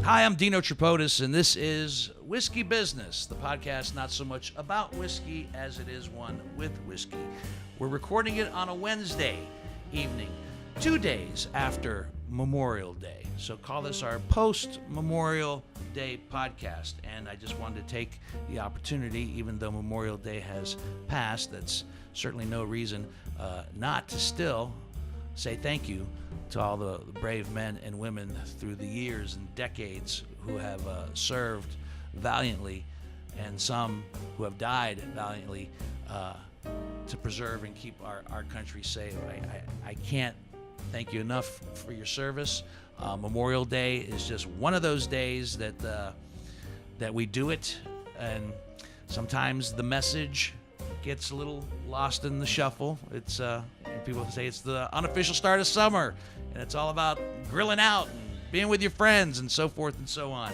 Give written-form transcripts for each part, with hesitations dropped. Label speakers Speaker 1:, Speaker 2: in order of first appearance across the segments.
Speaker 1: Hi, I'm Dino Tripodis, and this is Whiskey Business, the podcast not so much about whiskey as it is one with whiskey. We're recording it on a Wednesday evening, 2 days after Memorial Day. So call this our post-Memorial Day podcast. And I just wanted to take the opportunity, even though Memorial Day has passed, that's certainly no reason not to still say thank you to all the brave men and women through the years and decades who have served valiantly, and some who have died valiantly to preserve and keep our country safe. I can't thank you enough for your service. Memorial Day is just one of those days that we do it, and sometimes the message gets a little lost in the shuffle. It's people say it's the unofficial start of summer, and it's all about grilling out and being with your friends and so forth and so on.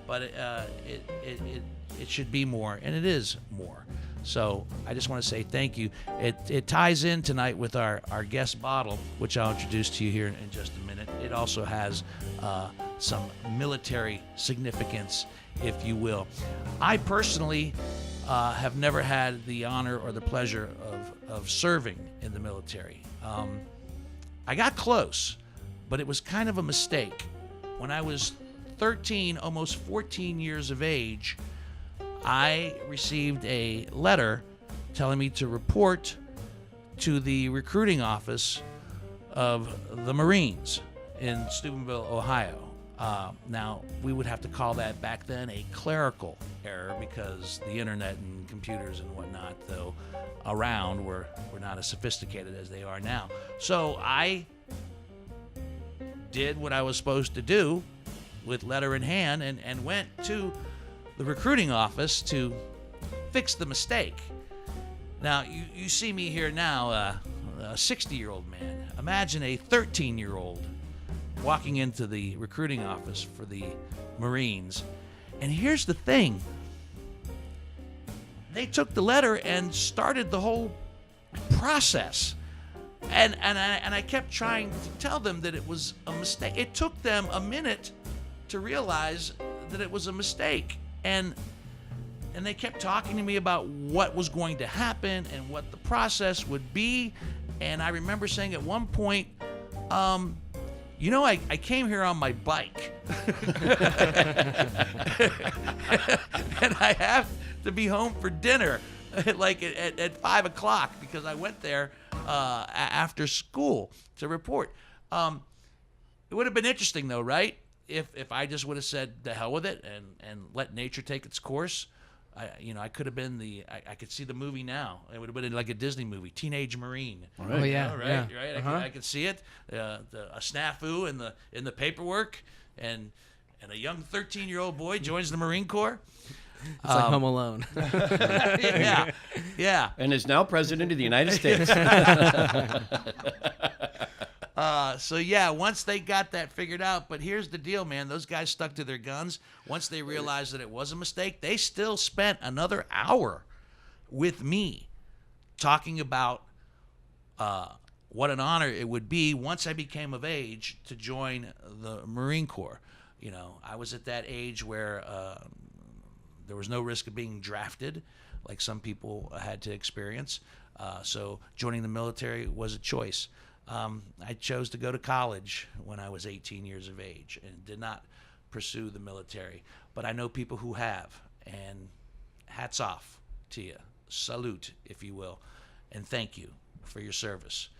Speaker 1: But it should be more, and it is more. So I just want to say thank you. It ties in tonight with our guest bottle, which I'll introduce to you here in just a minute. It also has some military significance, if you will. I personally have never had the honor or the pleasure of serving in the military. I got close, but it was kind of a mistake. When I was 13, almost 14 years of age, I received a letter telling me to report to the recruiting office of the Marines in Steubenville, Ohio. Now, we would have to call that back then a clerical error, because the internet and computers and whatnot, though around, were not as sophisticated as they are now. So I did what I was supposed to do with letter in hand and went to the recruiting office to fix the mistake. Now, you see me here now, a 60-year-old man. Imagine a 13-year-old walking into the recruiting office for the Marines. And here's the thing. They took the letter and started the whole process. And I kept trying to tell them that it was a mistake. It took them a minute to realize that it was a mistake. And they kept talking to me about what was going to happen and what the process would be. And I remember saying at one point, I came here on my bike. And I have to be home for dinner at 5 o'clock, because I went there after school to report. It would have been interesting, though, right? If I just would have said the hell with it and let nature take its course. I could have been I could see the movie now. It would have been like a Disney movie, Teenage Marine.
Speaker 2: Right. Oh yeah,
Speaker 1: right.
Speaker 2: Uh-huh.
Speaker 1: I could see it. A snafu in the paperwork, and a young 13-year-old boy joins the Marine Corps.
Speaker 2: It's like Home Alone.
Speaker 1: yeah.
Speaker 3: And is now president of the United States.
Speaker 1: Once they got that figured out, but here's the deal, man. Those guys stuck to their guns. Once they realized that it was a mistake, they still spent another hour with me talking about what an honor it would be once I became of age to join the Marine Corps. I was at that age where there was no risk of being drafted like some people had to experience. So joining the military was a choice. I chose to go to college when I was 18 years of age and did not pursue the military. But I know people who have, and hats off to you. Salute, if you will, and thank you for your service.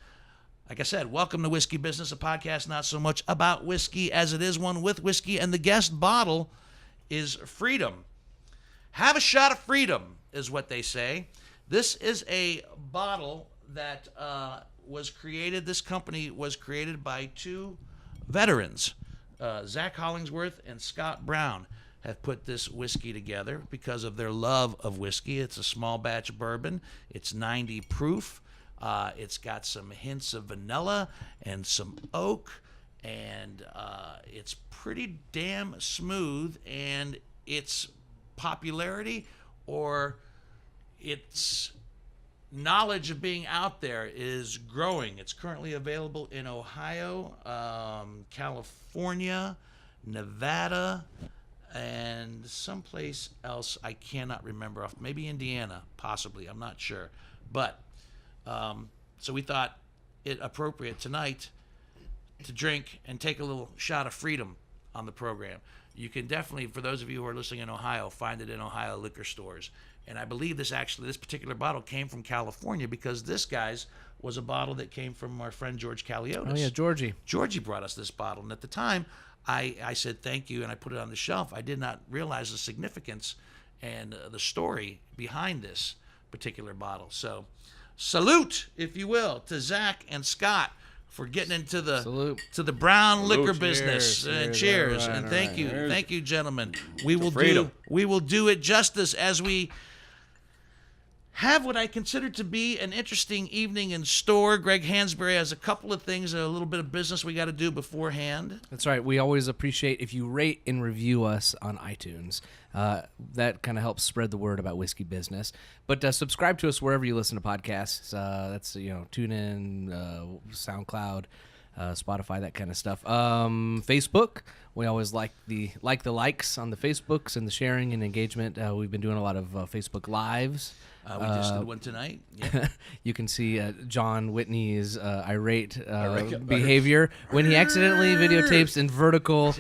Speaker 1: Like I said, welcome to Whiskey Business, a podcast not so much about whiskey as it is one with whiskey, and the guest bottle is freedom. Have a shot of freedom, is what they say. This is a bottle that this company was created by two veterans. Zach Hollingsworth and Scott Brown have put this whiskey together because of their love of whiskey. It's a small batch bourbon. It's 90 proof. It's got some hints of vanilla and some oak, and it's pretty damn smooth, and its popularity or its knowledge of being out there is growing. It's currently available in Ohio, California, Nevada, and someplace else I cannot remember. Maybe Indiana, possibly. I'm not sure. But so we thought it appropriate tonight to drink and take a little shot of freedom on the program. You can definitely, for those of you who are listening in Ohio, find it in Ohio liquor stores. And I believe this particular bottle came from California, because this, guys, was a bottle that came from our friend George Kaliotis.
Speaker 2: Oh, yeah, Georgie.
Speaker 1: Georgie brought us this bottle. And at the time, I said thank you, and I put it on the shelf. I did not realize the significance and the story behind this particular bottle. So salute, if you will, to Zach and Scott for getting into the brown liquor business. Cheers. And thank you, gentlemen. We will do it justice as we have what I consider to be an interesting evening in store. Greg Hansberry has a couple of things, a little bit of business we got to do beforehand.
Speaker 2: That's right. We always appreciate if you rate and review us on iTunes. That kind of helps spread the word about Whiskey Business. But subscribe to us wherever you listen to podcasts. That's TuneIn, SoundCloud, Spotify, that kind of stuff. Facebook, we always like the likes on the Facebooks and the sharing and engagement. We've been doing a lot of Facebook Lives.
Speaker 1: We just did one tonight. Yeah.
Speaker 2: You can see John Whitney's irate behavior when he accidentally videotapes in vertical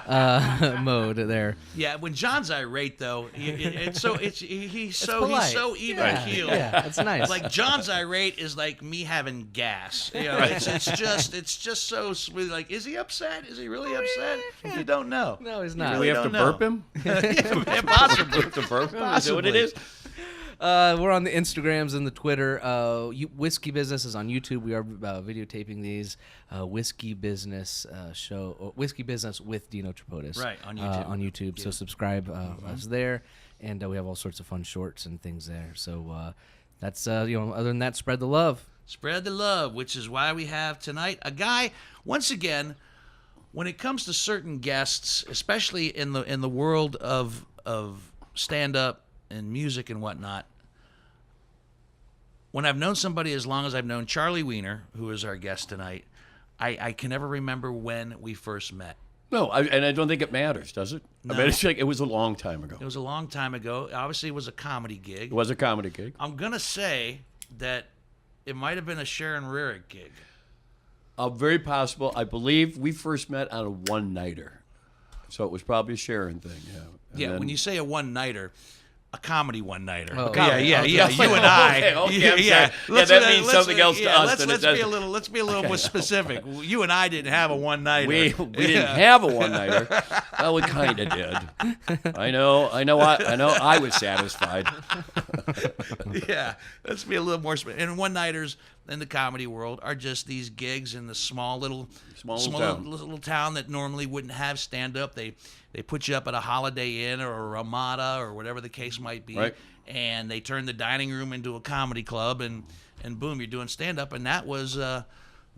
Speaker 2: mode there.
Speaker 1: Yeah, when John's irate though, he's so even keeled.
Speaker 2: Yeah, it's nice.
Speaker 1: Like John's irate is like me having gas. It's just so sweet. Like, is he upset? Is he really upset? You don't know.
Speaker 2: No, he's not.
Speaker 3: Do we have to burp him?
Speaker 1: Possibly.
Speaker 3: To burp him? Is that what it is?
Speaker 2: We're on the Instagrams and the Twitter. Whiskey Business is on YouTube. We are videotaping these Whiskey Business show, Whiskey Business with Dino Tripodis.
Speaker 1: Right, on YouTube.
Speaker 2: On YouTube. Yeah. So subscribe us there, and we have all sorts of fun shorts and things there. So that's other than that, spread the love.
Speaker 1: Spread the love, which is why we have tonight a guy. Once again, when it comes to certain guests, especially in the world of stand up and music and whatnot, when I've known somebody as long as I've known Charlie Wiener, who is our guest tonight, I can never remember when we first met.
Speaker 3: No, and I don't think it matters, does it?
Speaker 1: No.
Speaker 3: I mean, it's like it was a long time ago.
Speaker 1: It was a long time ago. Obviously, it was a comedy gig.
Speaker 3: It was a comedy gig.
Speaker 1: I'm going to say that it might have been a Sharon Rarick gig.
Speaker 3: Very possible. I believe we first met on a one-nighter. So it was probably a Sharon thing, yeah.
Speaker 1: And when you say a one-nighter, a comedy one-nighter.
Speaker 2: Oh,
Speaker 1: yeah. You and I.
Speaker 3: Okay, that means something else to us.
Speaker 1: Let's be a little more specific. You and I didn't have a one-nighter.
Speaker 3: We didn't have a one-nighter. Well, we kind of did. I know. I was satisfied.
Speaker 1: Yeah, let's be a little more specific. And one-nighters in the comedy world are just these gigs in the small little town that normally wouldn't have stand-up. They put you up at a Holiday Inn or a Ramada or whatever the case might be,
Speaker 3: right.
Speaker 1: And they turn the dining room into a comedy club, and boom, you're doing stand-up. And that was a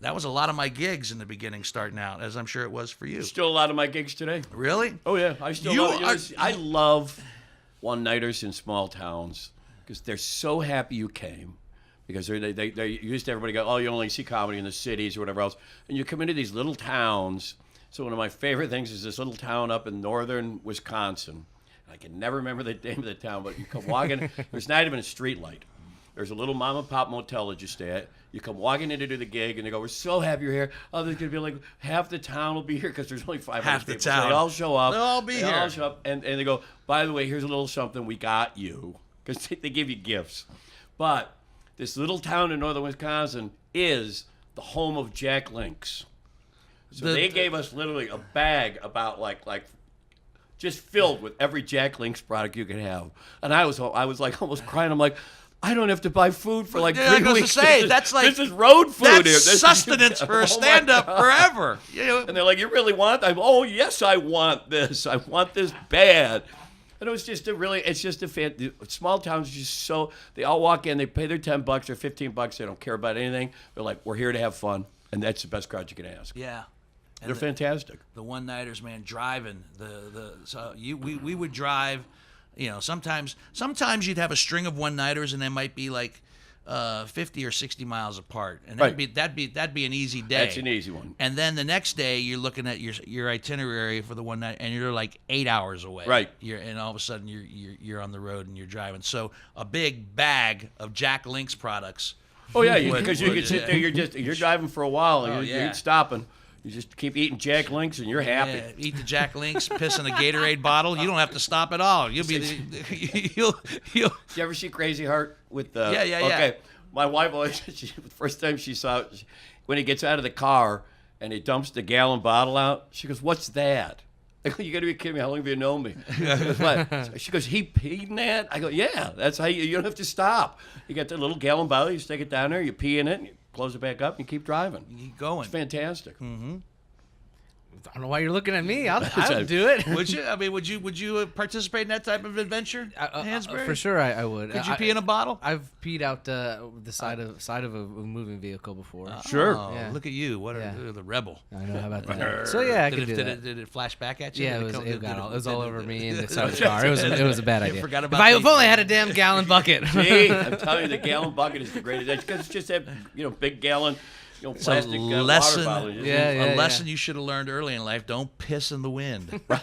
Speaker 1: lot of my gigs in the beginning, starting out, as I'm sure it was for you.
Speaker 3: Still a lot of my gigs today.
Speaker 1: Really?
Speaker 3: Oh yeah, I love one-nighters in small towns because they're so happy you came. Because they used to everybody go, oh, you only see comedy in the cities or whatever else, and you come into these little towns. So one of my favorite things is this little town up in northern Wisconsin. I can never remember the name of the town, but you come walking. There's not even a street light. There's a little mom and pop motel that you stay at. You come walking in to do the gig, and they go, we're so happy you're here. Oh, there's going to be like half the town will be here because there's only 500
Speaker 1: half
Speaker 3: people.
Speaker 1: The town.
Speaker 3: So they all show up.
Speaker 1: They'll all be here.
Speaker 3: They all show up, and they go, by the way, here's a little something we got you. Because they give you gifts. But this little town in northern Wisconsin is the home of Jack Links. So they gave us literally a bag about like just filled with every Jack Links product you could have. And I was like almost crying. I'm like, I don't have to buy food for like 3 weeks. This is road food
Speaker 1: that's
Speaker 3: here.
Speaker 1: That's sustenance for a stand-up forever.
Speaker 3: And they're like, you really want that? Oh, yes, I want this. I want this bad. And it was just small towns just so, they all walk in, they pay their $10 or $15, they don't care about anything. They're like, we're here to have fun. And that's the best crowd you can ask.
Speaker 1: Yeah.
Speaker 3: They're fantastic.
Speaker 1: The one-nighters, man, driving. We would drive, sometimes you'd have a string of one-nighters and there might be like 50 or 60 miles apart, and
Speaker 3: Right.
Speaker 1: that'd be an easy day.
Speaker 3: That's an easy one.
Speaker 1: And then the next day, you're looking at your itinerary for the one night, and you're like 8 hours away.
Speaker 3: Right.
Speaker 1: And all of a sudden you're on the road and you're driving. So a big bag of Jack Link's products.
Speaker 3: Oh yeah, because you can sit there. You're driving for a while, and you're
Speaker 1: yeah.
Speaker 3: stopping. You just keep eating Jack Links, and you're happy.
Speaker 1: Yeah, eat the Jack Links, piss in a Gatorade bottle. You don't have to stop at all. You'll be you'll.
Speaker 3: Did you ever see Crazy Heart with the?
Speaker 1: Yeah.
Speaker 3: Okay, my wife always. The first time she saw it, when he gets out of the car and he dumps the gallon bottle out, she goes, "What's that?" I go, "You got to be kidding me! How long have you known me?" Goes, "What?" She goes, "He peed in that?" I go, "Yeah, that's how you don't have to stop. You got the little gallon bottle, you stick it down there, you pee in it, and you close it back up, and you keep driving.
Speaker 1: Keep going.
Speaker 3: It's fantastic."
Speaker 2: I don't know why you're looking at me. I'll do it.
Speaker 1: Would you? I mean, would you participate in that type of adventure, Hansberry?
Speaker 2: For sure, I would.
Speaker 1: Could you pee in a bottle?
Speaker 2: I've peed out the side of a moving vehicle before.
Speaker 3: Sure.
Speaker 1: Oh,
Speaker 2: Yeah.
Speaker 1: look at you! What
Speaker 2: Yeah.
Speaker 1: the rebel?
Speaker 2: I know how about that. So yeah, I could do that.
Speaker 1: Did it flash back at you?
Speaker 2: Yeah,
Speaker 1: Did
Speaker 2: it was all over me and the side of the car. It was a bad idea.
Speaker 1: forgot
Speaker 2: If
Speaker 1: about
Speaker 2: I've
Speaker 1: the-
Speaker 2: only had a damn gallon bucket.
Speaker 3: Gee, I'm telling you, the gallon bucket is the greatest. Because it's just that big gallon, plastic water
Speaker 1: lesson.
Speaker 3: bottle.
Speaker 2: Yeah.
Speaker 1: A lesson you should have learned early in life: don't piss in the wind.
Speaker 3: I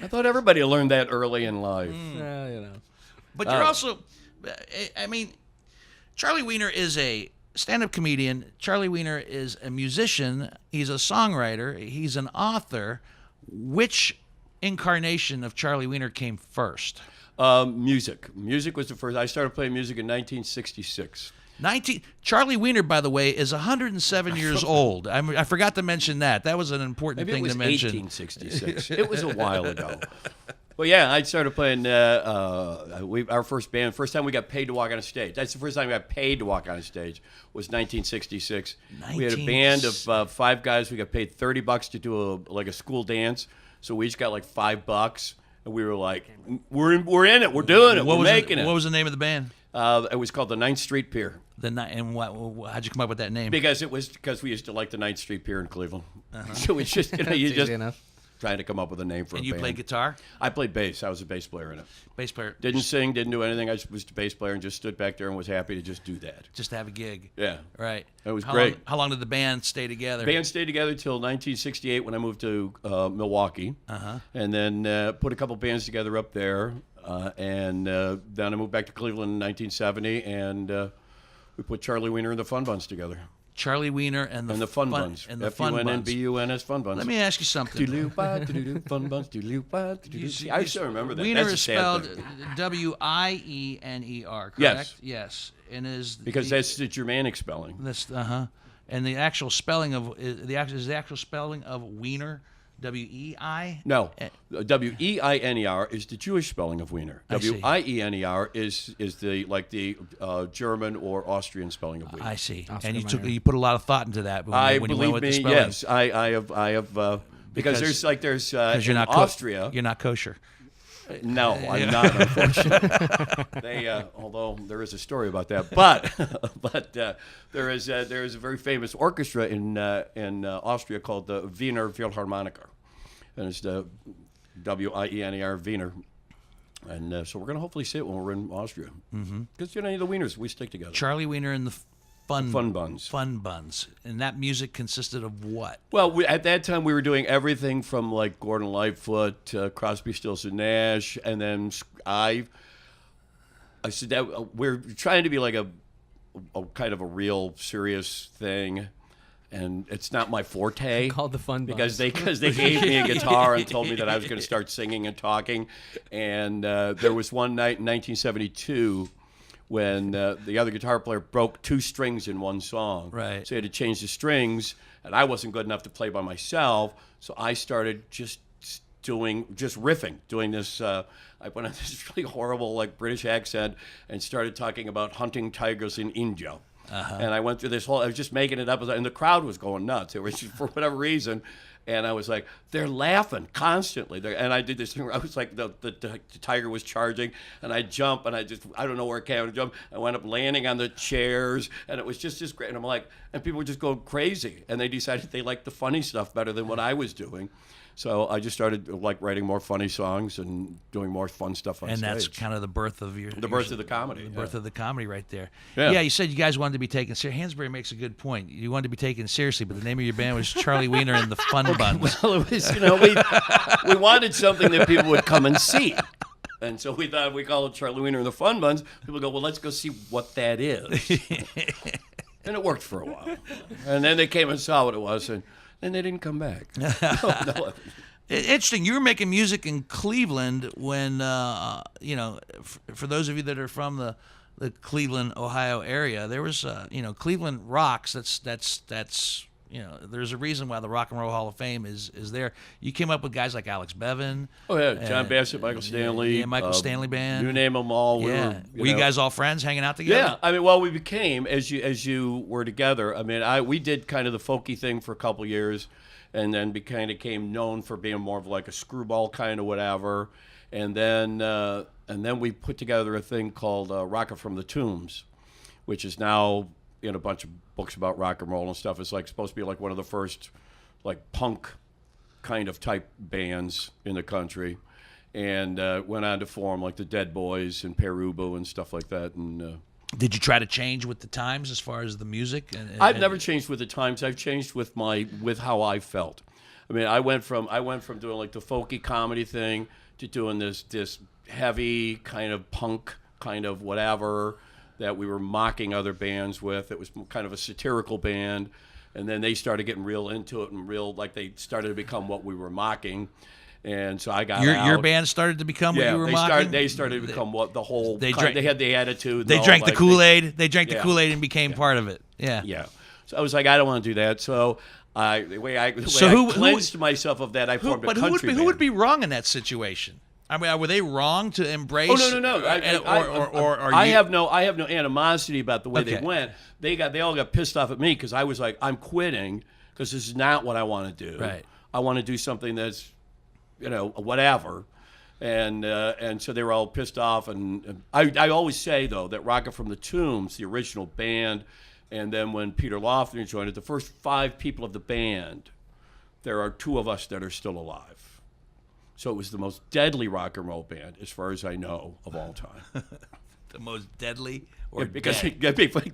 Speaker 3: thought everybody learned that early in life.
Speaker 1: But you're also, I mean, Charlie Wiener is a stand-up comedian. Charlie Wiener is a musician. He's a songwriter. He's an author. Which incarnation of Charlie Wiener came first?
Speaker 3: Music. Music was the first. I started playing music in 1966.
Speaker 1: Charlie Wiener, by the way, is 107 years old. I forgot to mention that. That was an important
Speaker 3: Maybe
Speaker 1: thing
Speaker 3: it was
Speaker 1: to mention.
Speaker 3: 1866. It was a while ago. Well, yeah, I started playing our first band. First time we got paid to walk on a stage. That's the first time we got paid to walk on a stage was 1966. We had a band of 5 guys. We got paid $30 to do a school dance. So we each got like $5, and we were like, "We're in it. We're doing it. We're making it."
Speaker 1: What was the name of the band?
Speaker 3: It was called the 9th Street Pier.
Speaker 1: And how'd you come up with that name?
Speaker 3: Because we used to like the 9th Street Pier in Cleveland. So it's just
Speaker 2: Easy enough.
Speaker 3: trying to come up with a name for
Speaker 1: And
Speaker 3: a
Speaker 1: you
Speaker 3: band.
Speaker 1: played guitar?
Speaker 3: I played bass. I was a bass player in it.
Speaker 1: Bass player.
Speaker 3: Didn't sing, didn't do anything. I just was a bass player and just stood back there and was happy to just do that.
Speaker 1: Just to have a gig.
Speaker 3: Yeah.
Speaker 1: Right.
Speaker 3: It was great.
Speaker 1: How long did the band stay together?
Speaker 3: Band stayed together till 1968 when I moved to Milwaukee. And then put a couple bands together up there. And then I moved back to Cleveland in 1970, and we put Charlie Wiener and the Fun Buns together.
Speaker 1: Charlie Wiener and the
Speaker 3: Fun Buns.
Speaker 1: And the Fun Buns.
Speaker 3: FUNNBUNS Fun Buns.
Speaker 1: Let me ask you something.
Speaker 3: Fun Buns. I still remember that.
Speaker 1: Wiener
Speaker 3: That's a
Speaker 1: is
Speaker 3: sad
Speaker 1: spelled
Speaker 3: thing.
Speaker 1: Wiener, correct?
Speaker 3: Yes.
Speaker 1: Yes. And is
Speaker 3: Because that's the Germanic spelling.
Speaker 1: that's and the actual spelling of is the actual spelling of Wiener WEI?
Speaker 3: No, WEINER is the Jewish spelling of Wiener.
Speaker 1: I see.
Speaker 3: WIENER is the German or Austrian spelling of Wiener.
Speaker 1: I see.
Speaker 2: Oscar
Speaker 1: And
Speaker 2: Mayer.
Speaker 1: you put a lot of thought into that when you went
Speaker 3: believe
Speaker 1: with the
Speaker 3: me,
Speaker 1: spelling.
Speaker 3: yes, I have because there's
Speaker 1: Because you're
Speaker 3: in
Speaker 1: not
Speaker 3: Austria.
Speaker 1: You're not kosher.
Speaker 3: No, I'm not, unfortunately. Although there is a story about that, but there is a very famous orchestra in Austria called the Wiener Philharmoniker, and it's the WIENER Wiener, and so we're going to hopefully see it when we're in Austria, because the Wieners we stick together.
Speaker 1: Charlie Wiener and the
Speaker 3: Fun Buns.
Speaker 1: Fun Buns. And that music consisted of what?
Speaker 3: Well, at that time we were doing everything from like Gordon Lightfoot, Crosby, Stills and Nash, and then I said that we're trying to be like a kind of a real serious thing, and it's not my forte.
Speaker 2: Called the Fun Buns.
Speaker 3: because they gave me a guitar and told me that I was going to start singing and talking, and there was one night in 1972. When the other guitar player broke 2 strings in one song.
Speaker 1: Right.
Speaker 3: So he had to change the strings, and I wasn't good enough to play by myself, so I started just riffing, doing this. I went on this really horrible like British accent and started talking about hunting tigers in India. And I went through this I was just making it up, and the crowd was going nuts. It was just, for whatever reason. And I was like, they're laughing constantly. And I did this thing where I was like, the tiger was charging, and I jump, and I don't know where it came. I jump. I wound up landing on the chairs, and it was just great. And I'm like, and people were just going crazy. And they decided they liked the funny stuff better than what I was doing. So I just started like writing more funny songs and doing more fun stuff on
Speaker 1: And
Speaker 3: stage.
Speaker 1: that's kind of the birth of
Speaker 3: the birth of the comedy.
Speaker 1: The birth of the comedy right there.
Speaker 3: Yeah.
Speaker 1: You said you guys wanted to be taken seriously. Hansberry makes a good point. You wanted to be taken seriously, but the name of your band was Charlie Wiener and the Fun Buns.
Speaker 3: Well, it was, we wanted something that people would come and see. And so we thought we call it Charlie Wiener and the Fun Buns. People go, well, let's go see what that is. And it worked for a while. And then they came and saw what it was, and then they didn't come back. No.
Speaker 1: Interesting. You were making music in Cleveland when, for those of you that are from the Cleveland, Ohio area, there was, Cleveland rocks. That's there's a reason why the Rock and Roll Hall of Fame is there. You came up with guys like Alex Bevan.
Speaker 3: Oh, yeah. John Bassett, Michael Stanley.
Speaker 1: Yeah, Michael Stanley Band.
Speaker 3: You name them all.
Speaker 1: Yeah.
Speaker 3: Were
Speaker 1: you guys all friends hanging out together?
Speaker 3: Yeah. We became, as you were together, we did kind of the folky thing for a couple years, and then became known for being more of like a screwball kind of whatever. And then we put together a thing called Rocket from the Tombs, which is now in a bunch of books about rock and roll and stuff. It's like supposed to be like one of the first like punk kind of type bands in the country, and went on to form like the Dead Boys and Perubo and stuff like that. And
Speaker 1: did you try to change with the times as far as the music?
Speaker 3: I've never changed with the times. I've changed with how I felt. I went from doing like the folky comedy thing to doing this heavy kind of punk kind of whatever that we were mocking other bands with. It was kind of a satirical band, and then they started getting real into it and like they started to become what we were mocking. And so I got out.
Speaker 1: Your band started to become what you were mocking?
Speaker 3: They started to become what the whole... They had the attitude.
Speaker 1: They drank the Kool-Aid. They drank the Kool-Aid and became part of it. Yeah.
Speaker 3: Yeah. So I was like, I don't want to do that. So the way I cleansed myself of that, I formed a country band.
Speaker 1: Who would be wrong in that situation? Were they wrong to embrace?
Speaker 3: Oh no! I have no animosity about the way they went. They all got pissed off at me because I was like, I'm quitting because this is not what I want to do.
Speaker 1: Right.
Speaker 3: I want to do something that's, whatever. And so they were all pissed off. And I always say though that Rocket from the Tombs, the original band, and then when Peter Lofton joined it, the first 5 people of the band, there are 2 of us that are still alive. So it was the most deadly rock and roll band, as far as I know, of all time.
Speaker 1: The most deadly, or
Speaker 3: because everybody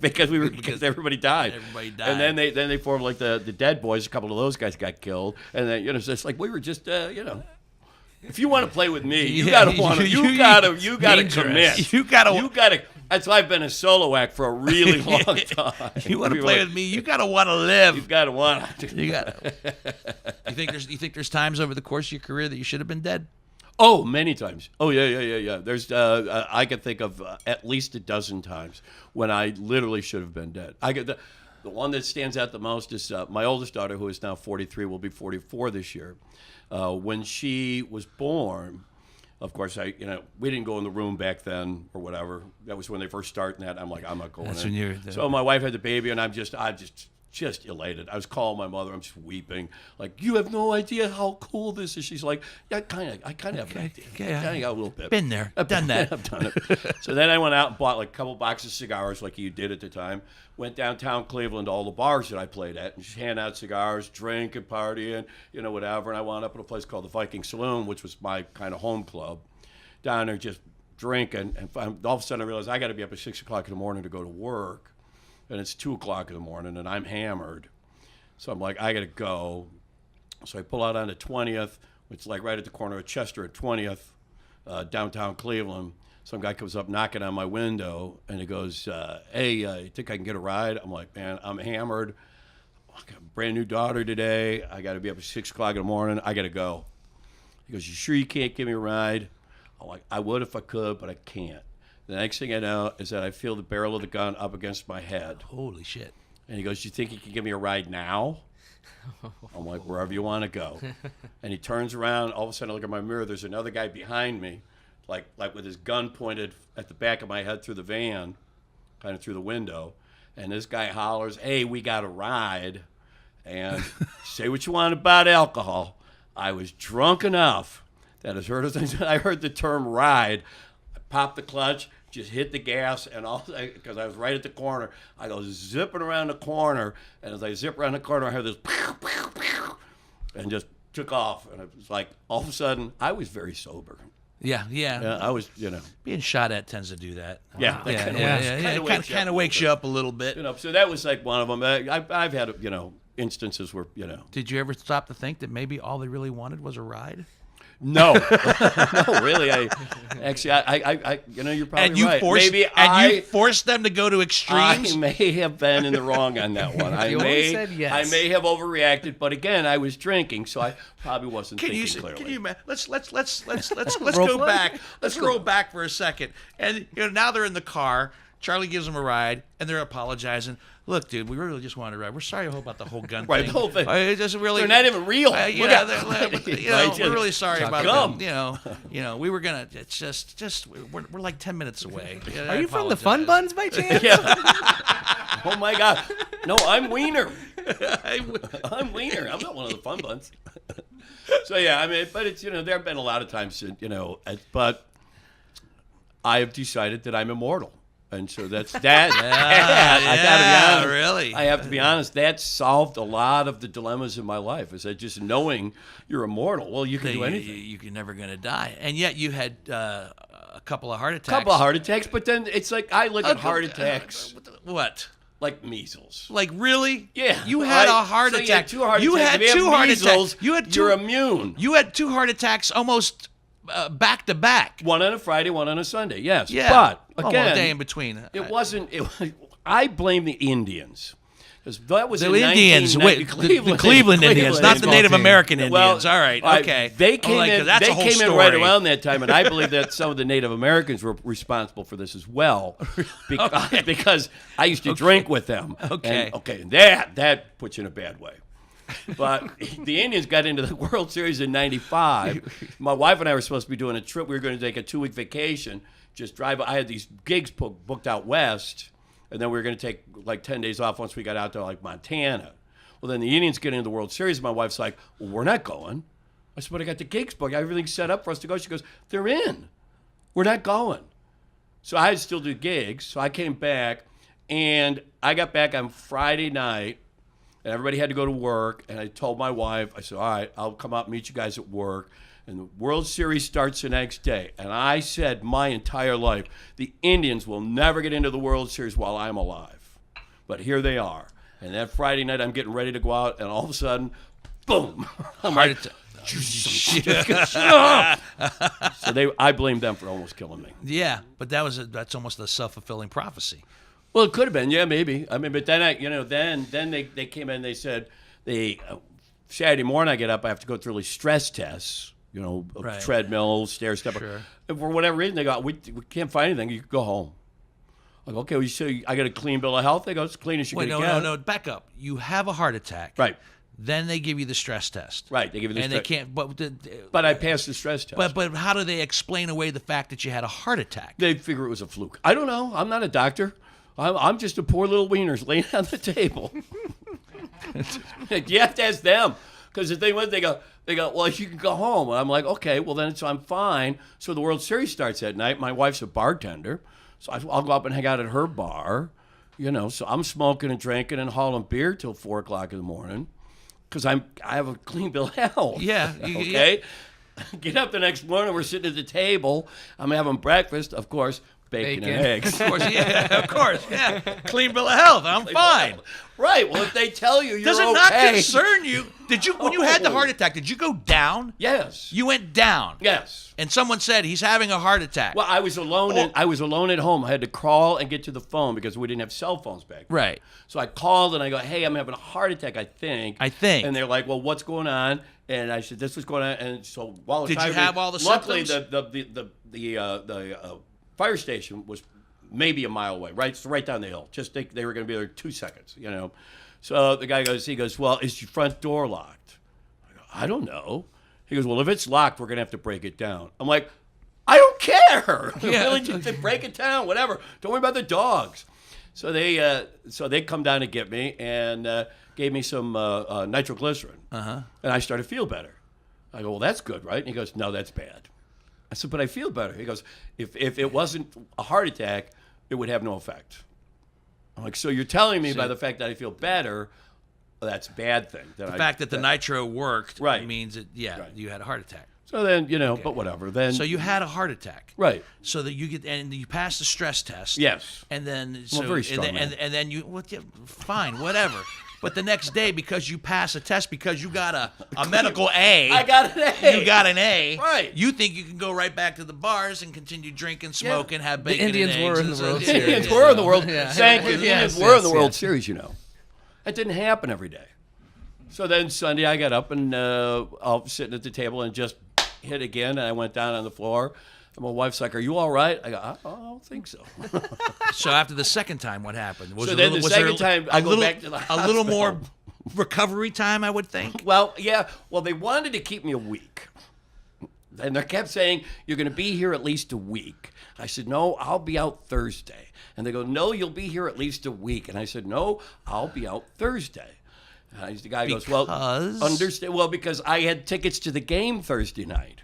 Speaker 3: died.
Speaker 1: Everybody died.
Speaker 3: And then they formed like the Dead Boys. A couple of those guys got killed, and then it's just like we were just If you want to play with me, you gotta commit. You gotta. That's why I've been a solo act for a really long time.
Speaker 1: You want to play with me, you gotta want to live.
Speaker 3: You gotta want to.
Speaker 1: You gotta. You think there's times over the course of your career that you should have been dead?
Speaker 3: Oh, many times. Oh, yeah. There's I can think of at least a dozen times when I literally should have been dead. I get the one that stands out the most is my oldest daughter, who is now 43, will be 44 this year. When she was born, of course, we didn't go in the room back then or whatever. That was when they first started that. I'm like, I'm not going in.
Speaker 1: When you're
Speaker 3: so my wife had the baby, and I'm just elated. I was calling my mother. I'm just weeping. Like, you have no idea how cool this is. She's like, yeah, I kind of have an idea. I kind of got a little bit.
Speaker 1: Been there. I've done that.
Speaker 3: I've done it. So then I went out and bought like a couple boxes of cigars like you did at the time. Went downtown Cleveland to all the bars that I played at and just hand out cigars, drink and party and, whatever. And I wound up at a place called the Viking Saloon, which was my kind of home club. Down there just drinking. And all of a sudden I realized I got to be up at 6 o'clock in the morning to go to work. And it's 2 o'clock in the morning, and I'm hammered. So I'm like, I got to go. So I pull out on the 20th, which is like right at the corner of Chester at 20th, downtown Cleveland. Some guy comes up knocking on my window, and he goes, hey, you think I can get a ride? I'm like, man, I'm hammered. I got a brand new daughter today. I got to be up at 6 o'clock in the morning. I got to go. He goes, you sure you can't give me a ride? I'm like, I would if I could, but I can't. The next thing I know is that I feel the barrel of the gun up against my head.
Speaker 1: Holy shit.
Speaker 3: And he goes, you think you can give me a ride now? I'm like, wherever you want to go. And he turns around. All of a sudden, I look at my mirror. There's another guy behind me, like with his gun pointed at the back of my head through the van, kind of through the window. And this guy hollers, hey, we got a ride. And say what you want about alcohol. I was drunk enough that as I heard the term ride, I popped the clutch, just hit the gas, and all because I was right at the corner. I go zipping around the corner, and as I zip around the corner, I hear this, and just took off, and it was like all of a sudden I was very sober.
Speaker 1: Yeah.
Speaker 3: I was,
Speaker 1: Being shot at tends to do that.
Speaker 3: Yeah,
Speaker 1: It kind of wakes you up a little bit.
Speaker 3: So that was like one of them. I've had, instances where,
Speaker 1: Did you ever stop to think that maybe all they really wanted was a ride?
Speaker 3: No, no, really. I you're probably right.
Speaker 1: You forced them to go to extremes.
Speaker 3: I may have been in the wrong on that one. I
Speaker 2: said yes.
Speaker 3: I may have overreacted, but again, I was drinking, so I probably wasn't thinking clearly.
Speaker 1: Can you? Let's go back. Let's go back for a second. And now they're in the car. Charlie gives them a ride, and they're apologizing. Look, dude, we really just wanted to ride. We're sorry about the whole gun thing.
Speaker 3: Right, the whole thing.
Speaker 1: It doesn't really.
Speaker 3: They're not even real.
Speaker 1: We're really sorry about
Speaker 3: gum.
Speaker 1: them. We were gonna. It's just we're like 10 minutes away.
Speaker 2: Are you from the Fun Buns by chance?
Speaker 3: Yeah. Oh my God. No, I'm Wiener. I'm Wiener. I'm not one of the Fun Buns. So yeah, but it's there have been a lot of times, but I have decided that I'm immortal. And so that's that. I gotta be honest.
Speaker 1: Really.
Speaker 3: I have to be honest. That solved a lot of the dilemmas in my life. Is that just knowing you're immortal? Well, you can do anything.
Speaker 1: You're never gonna die, and yet you had a couple of heart attacks.
Speaker 3: Couple of heart attacks, but then it's like I look at heart attacks.
Speaker 1: What?
Speaker 3: Like measles.
Speaker 1: Like really?
Speaker 3: Yeah.
Speaker 1: You had a heart
Speaker 3: so
Speaker 1: attack.
Speaker 3: You had 2 heart attacks.
Speaker 1: You had
Speaker 3: if
Speaker 1: 2 heart
Speaker 3: measles,
Speaker 1: attacks.
Speaker 3: You're immune.
Speaker 1: You had 2 heart attacks almost back to back.
Speaker 3: One on a Friday, one on a Sunday. Yes.
Speaker 1: Yeah.
Speaker 3: But again,
Speaker 1: a day in between.
Speaker 3: It wasn't. I blame the Indians. Because that was
Speaker 1: the Indians, the Cleveland Indians, not the Native American Indians.
Speaker 3: Well,
Speaker 1: all right, okay.
Speaker 3: They came in.
Speaker 1: That's
Speaker 3: they
Speaker 1: a whole
Speaker 3: came
Speaker 1: story.
Speaker 3: in right around that time, and I believe that some of the Native Americans were responsible for this as well, because I used to drink with them.
Speaker 1: Okay,
Speaker 3: and that puts you in a bad way. But the Indians got into the World Series in '95. My wife and I were supposed to be doing a trip. We were going to take a 2-week vacation, just drive. I had these gigs booked out west. And then we were going to take like 10 days off once we got out to like Montana. Well, then the Indians get into the World Series. My wife's like, well, we're not going. I said, but I got the gigs booked. Everything's set up for us to go. She goes, they're in. We're not going. So I had to still do gigs. So I came back, and I got back on Friday night, and everybody had to go to work. And I told my wife, I said, all right, I'll come out and meet you guys at work. And the World Series starts the next day. And I said my entire life, the Indians will never get into the World Series while I'm alive. But here they are. And that Friday night, I'm getting ready to go out, and all of a sudden, boom. I'm like, so I blamed them for almost killing me.
Speaker 1: Yeah, but that's almost a self-fulfilling prophecy.
Speaker 3: Well, it could have been, yeah, maybe. But then then they came in. They said Saturday morning I get up, I have to go through these stress tests.
Speaker 1: Right.
Speaker 3: Treadmill, stair step.
Speaker 1: Sure.
Speaker 3: And for whatever reason, they go, we can't find anything. You can go home. I'm like, okay, well, so I got a clean bill of health. They go, it's clean as you can get.
Speaker 1: No, back up. You have a heart attack.
Speaker 3: Right.
Speaker 1: Then they give you the stress test.
Speaker 3: Right. They give you the
Speaker 1: stress test. And they can't.
Speaker 3: But I passed the stress test.
Speaker 1: But how do they explain away the fact that you had a heart attack?
Speaker 3: They figure it was a fluke. I don't know. I'm not a doctor. I'm just a poor little wieners laying on the table. You have to ask them. Because the thing was, they go, well, you can go home. And I'm like, okay, well, then I'm fine. So the World Series starts that night. My wife's a bartender. So I'll go up and hang out at her bar. So I'm smoking and drinking and hauling beer till 4 o'clock in the morning. Because I have a clean bill of health.
Speaker 1: Yeah.
Speaker 3: Okay? Yeah. Get up the next morning. We're sitting at the table. I'm having breakfast, of course. Bacon and eggs.
Speaker 1: Of course, yeah. Of course, yeah. Clean bill of health. I'm fine.
Speaker 3: Right. Well, if they tell you you're
Speaker 1: does it
Speaker 3: okay.
Speaker 1: not concern you? Did you, when you had the heart attack, did you go down?
Speaker 3: Yes.
Speaker 1: You went down.
Speaker 3: Yes.
Speaker 1: And someone said he's having a heart attack.
Speaker 3: Well, I was alone. I was alone at home. I had to crawl and get to the phone because we didn't have cell phones back then.
Speaker 1: Right.
Speaker 3: So I called and I go, "Hey, I'm having a heart attack. I think."
Speaker 1: And
Speaker 3: they're like, "Well, what's going on?" And I said, "This was going on." And so while
Speaker 1: did you have all the symptoms?
Speaker 3: Luckily, the fire station was maybe a mile away, right? It's right down the hill. Just they were going to be there 2 seconds, So the guy goes, well, is your front door locked? I go, I don't know. He goes, well, if it's locked, we're going to have to break it down. I'm like, I don't care.
Speaker 1: Yeah.
Speaker 3: Really, just break it down, whatever. Don't worry about the dogs. So they come down to get me and gave me some nitroglycerin.
Speaker 1: Uh-huh.
Speaker 3: And I started to feel better. I go, well, that's good, right? And he goes, no, that's bad. I said, but I feel better. He goes, if it wasn't a heart attack, it would have no effect. I'm like, so you're telling me by the fact that I feel better, that's a bad thing.
Speaker 1: The fact that the nitro worked means that, you had a heart attack.
Speaker 3: So then, but whatever. Then
Speaker 1: so you had a heart attack,
Speaker 3: right?
Speaker 1: So that you passed the stress test,
Speaker 3: yes,
Speaker 1: and then
Speaker 3: very strong,
Speaker 1: and then you fine, whatever. But the next day, because you passed a test, because you got a medical A,
Speaker 3: I got an A.
Speaker 1: You got an A,
Speaker 3: right?
Speaker 1: You think you can go right back to the bars and continue drinking, smoking, have bacon.
Speaker 2: The Indians
Speaker 1: and
Speaker 2: were
Speaker 1: eggs
Speaker 2: in the World Series.
Speaker 3: The Indians were in the World. Thank you. The
Speaker 2: Yes,
Speaker 3: Indians were in the
Speaker 2: yes,
Speaker 3: World
Speaker 2: yes.
Speaker 3: Series. That didn't happen every day. So then Sunday, I got up and I was sitting at the table and just hit again, and I went down on the floor. And my wife's like, "Are you all right?" I go, "I don't think so."
Speaker 1: So after the second time, what happened? Was
Speaker 3: So
Speaker 1: it
Speaker 3: then
Speaker 1: was
Speaker 3: the
Speaker 1: there
Speaker 3: second time, I go back to the
Speaker 1: a
Speaker 3: hospital.
Speaker 1: little more recovery time, I would think.
Speaker 3: Well, yeah. Well, they wanted to keep me a week. And they kept saying, "You're going to be here at least a week." I said, "No, I'll be out Thursday." And they go, "No, you'll be here at least a week." And I said, "No, I'll be out Thursday." And the guy goes, "Well, understand? Well, because I had tickets to the game Thursday night.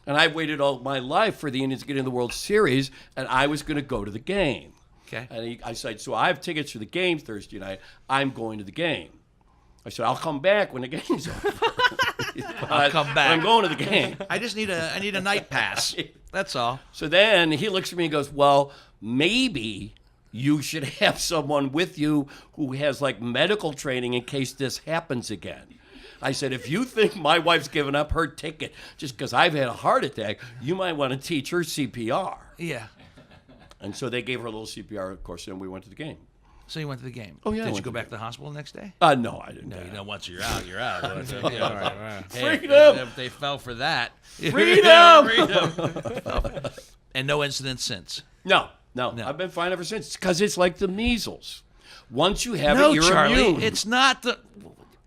Speaker 3: And I waited all my life for the Indians to get in the World Series, and I was going to go to the game."
Speaker 1: Okay.
Speaker 3: And I said, "So I have tickets for the game Thursday night. I'm going to the game." I said, "I'll come back when the game's over."
Speaker 1: I'll come back.
Speaker 3: I'm going to the game.
Speaker 1: I need a night pass. That's all.
Speaker 3: So then he looks at me and goes, "Well, maybe you should have someone with you who has like medical training in case this happens again." I said, "If you think my wife's given up her ticket just because I've had a heart attack, you might want to teach her CPR."
Speaker 1: Yeah.
Speaker 3: And so they gave her a little CPR, of course, and we went to the game.
Speaker 1: So you went to the game.
Speaker 3: Oh, yeah, I
Speaker 1: Did you
Speaker 3: went
Speaker 1: go
Speaker 3: to
Speaker 1: back to the hospital the next day?
Speaker 3: No, I didn't.
Speaker 1: No, once you're out, you're out. Hey,
Speaker 3: Freedom!
Speaker 1: If they fell for that.
Speaker 3: Freedom!
Speaker 1: And no incidents since.
Speaker 3: No. I've been fine ever since. Because it's like the measles. Once you have
Speaker 1: No,
Speaker 3: it, you're
Speaker 1: Charlie,
Speaker 3: immune.
Speaker 1: it's not the...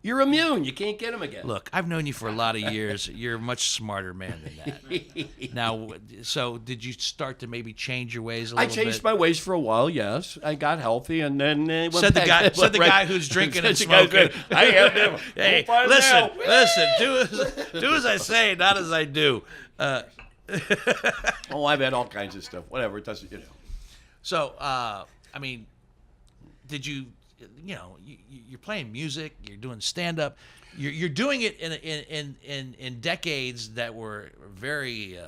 Speaker 3: You're immune. You can't get them again.
Speaker 1: Look, I've known you for a lot of years. You're a much smarter man than that. Now, so did you start to maybe change your ways a little bit?
Speaker 3: I changed my ways for a while, yes. I got healthy, and then went
Speaker 1: Said the
Speaker 3: back.
Speaker 1: guy who's drinking and smoking.
Speaker 3: I have them.
Speaker 1: Hey, listen. Do as I say, not as I do.
Speaker 3: Oh, I've had all kinds of stuff. Whatever, it doesn't,
Speaker 1: So, I mean, did you? You're playing music. You're doing stand up. You're doing it in decades that were very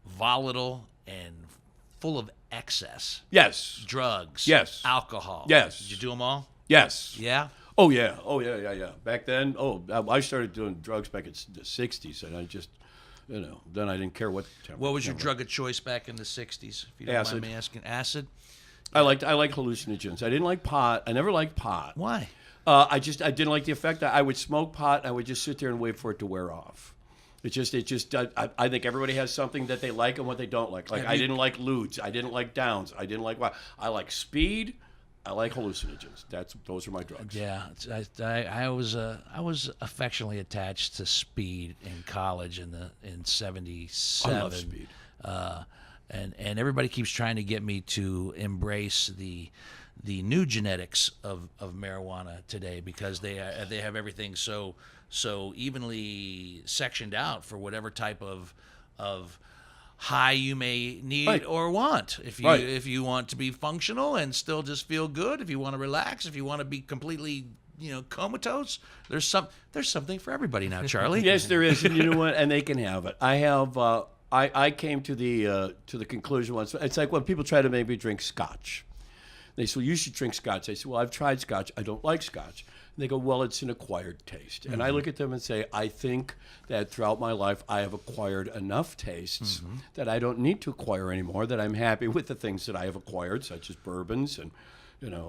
Speaker 1: volatile and full of excess.
Speaker 3: Yes.
Speaker 1: Drugs.
Speaker 3: Yes.
Speaker 1: Alcohol.
Speaker 3: Yes.
Speaker 1: Did you do them all?
Speaker 3: Yes.
Speaker 1: Yeah.
Speaker 3: Oh yeah. Back then, I started doing drugs back in the '60s, and I just, then I didn't care what.
Speaker 1: What was your drug of choice back in the '60s? If you don't mind me asking, acid. I
Speaker 3: like hallucinogens. I didn't like pot. I never liked pot.
Speaker 1: Why?
Speaker 3: I didn't like the effect. I would smoke pot. And I would just sit there and wait for it to wear off. I think everybody has something that they like and what they don't like. Like I didn't like ludes. I didn't like downs. I didn't like what. I like speed. I like hallucinogens. Those are my drugs.
Speaker 1: Yeah, I was affectionately attached to speed in college in '77.
Speaker 3: I love speed.
Speaker 1: And everybody keeps trying to get me to embrace the new genetics of marijuana today because they have everything so evenly sectioned out for whatever type of high you may need or want. If you want to be functional and still just feel good, if you want to relax, if you want to be completely comatose, there's something for everybody now, Charlie.
Speaker 3: Yes, there is, and you know what? And they can have it. I have. I came to the conclusion once. It's like when people try to make me drink scotch. They say, "Well, you should drink scotch." I say, "Well, I've tried scotch. I don't like scotch." And they go, "Well, it's an acquired taste." And I look at them and say, "I think that throughout my life I have acquired enough tastes that I don't need to acquire anymore. That I'm happy with the things that I have acquired, such as bourbons and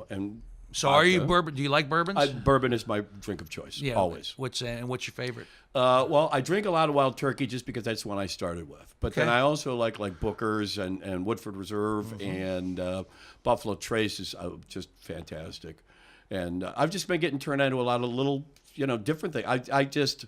Speaker 3: and."
Speaker 1: So vodka. Are you bourbon? Do you like bourbons?
Speaker 3: Bourbon is my drink of choice. Yeah, always.
Speaker 1: What's your favorite?
Speaker 3: Well, I drink a lot of Wild Turkey just because that's the one I started with. But then I also like Booker's and Woodford Reserve and Buffalo Trace is just fantastic. And I've just been getting turned into a lot of little, different things. This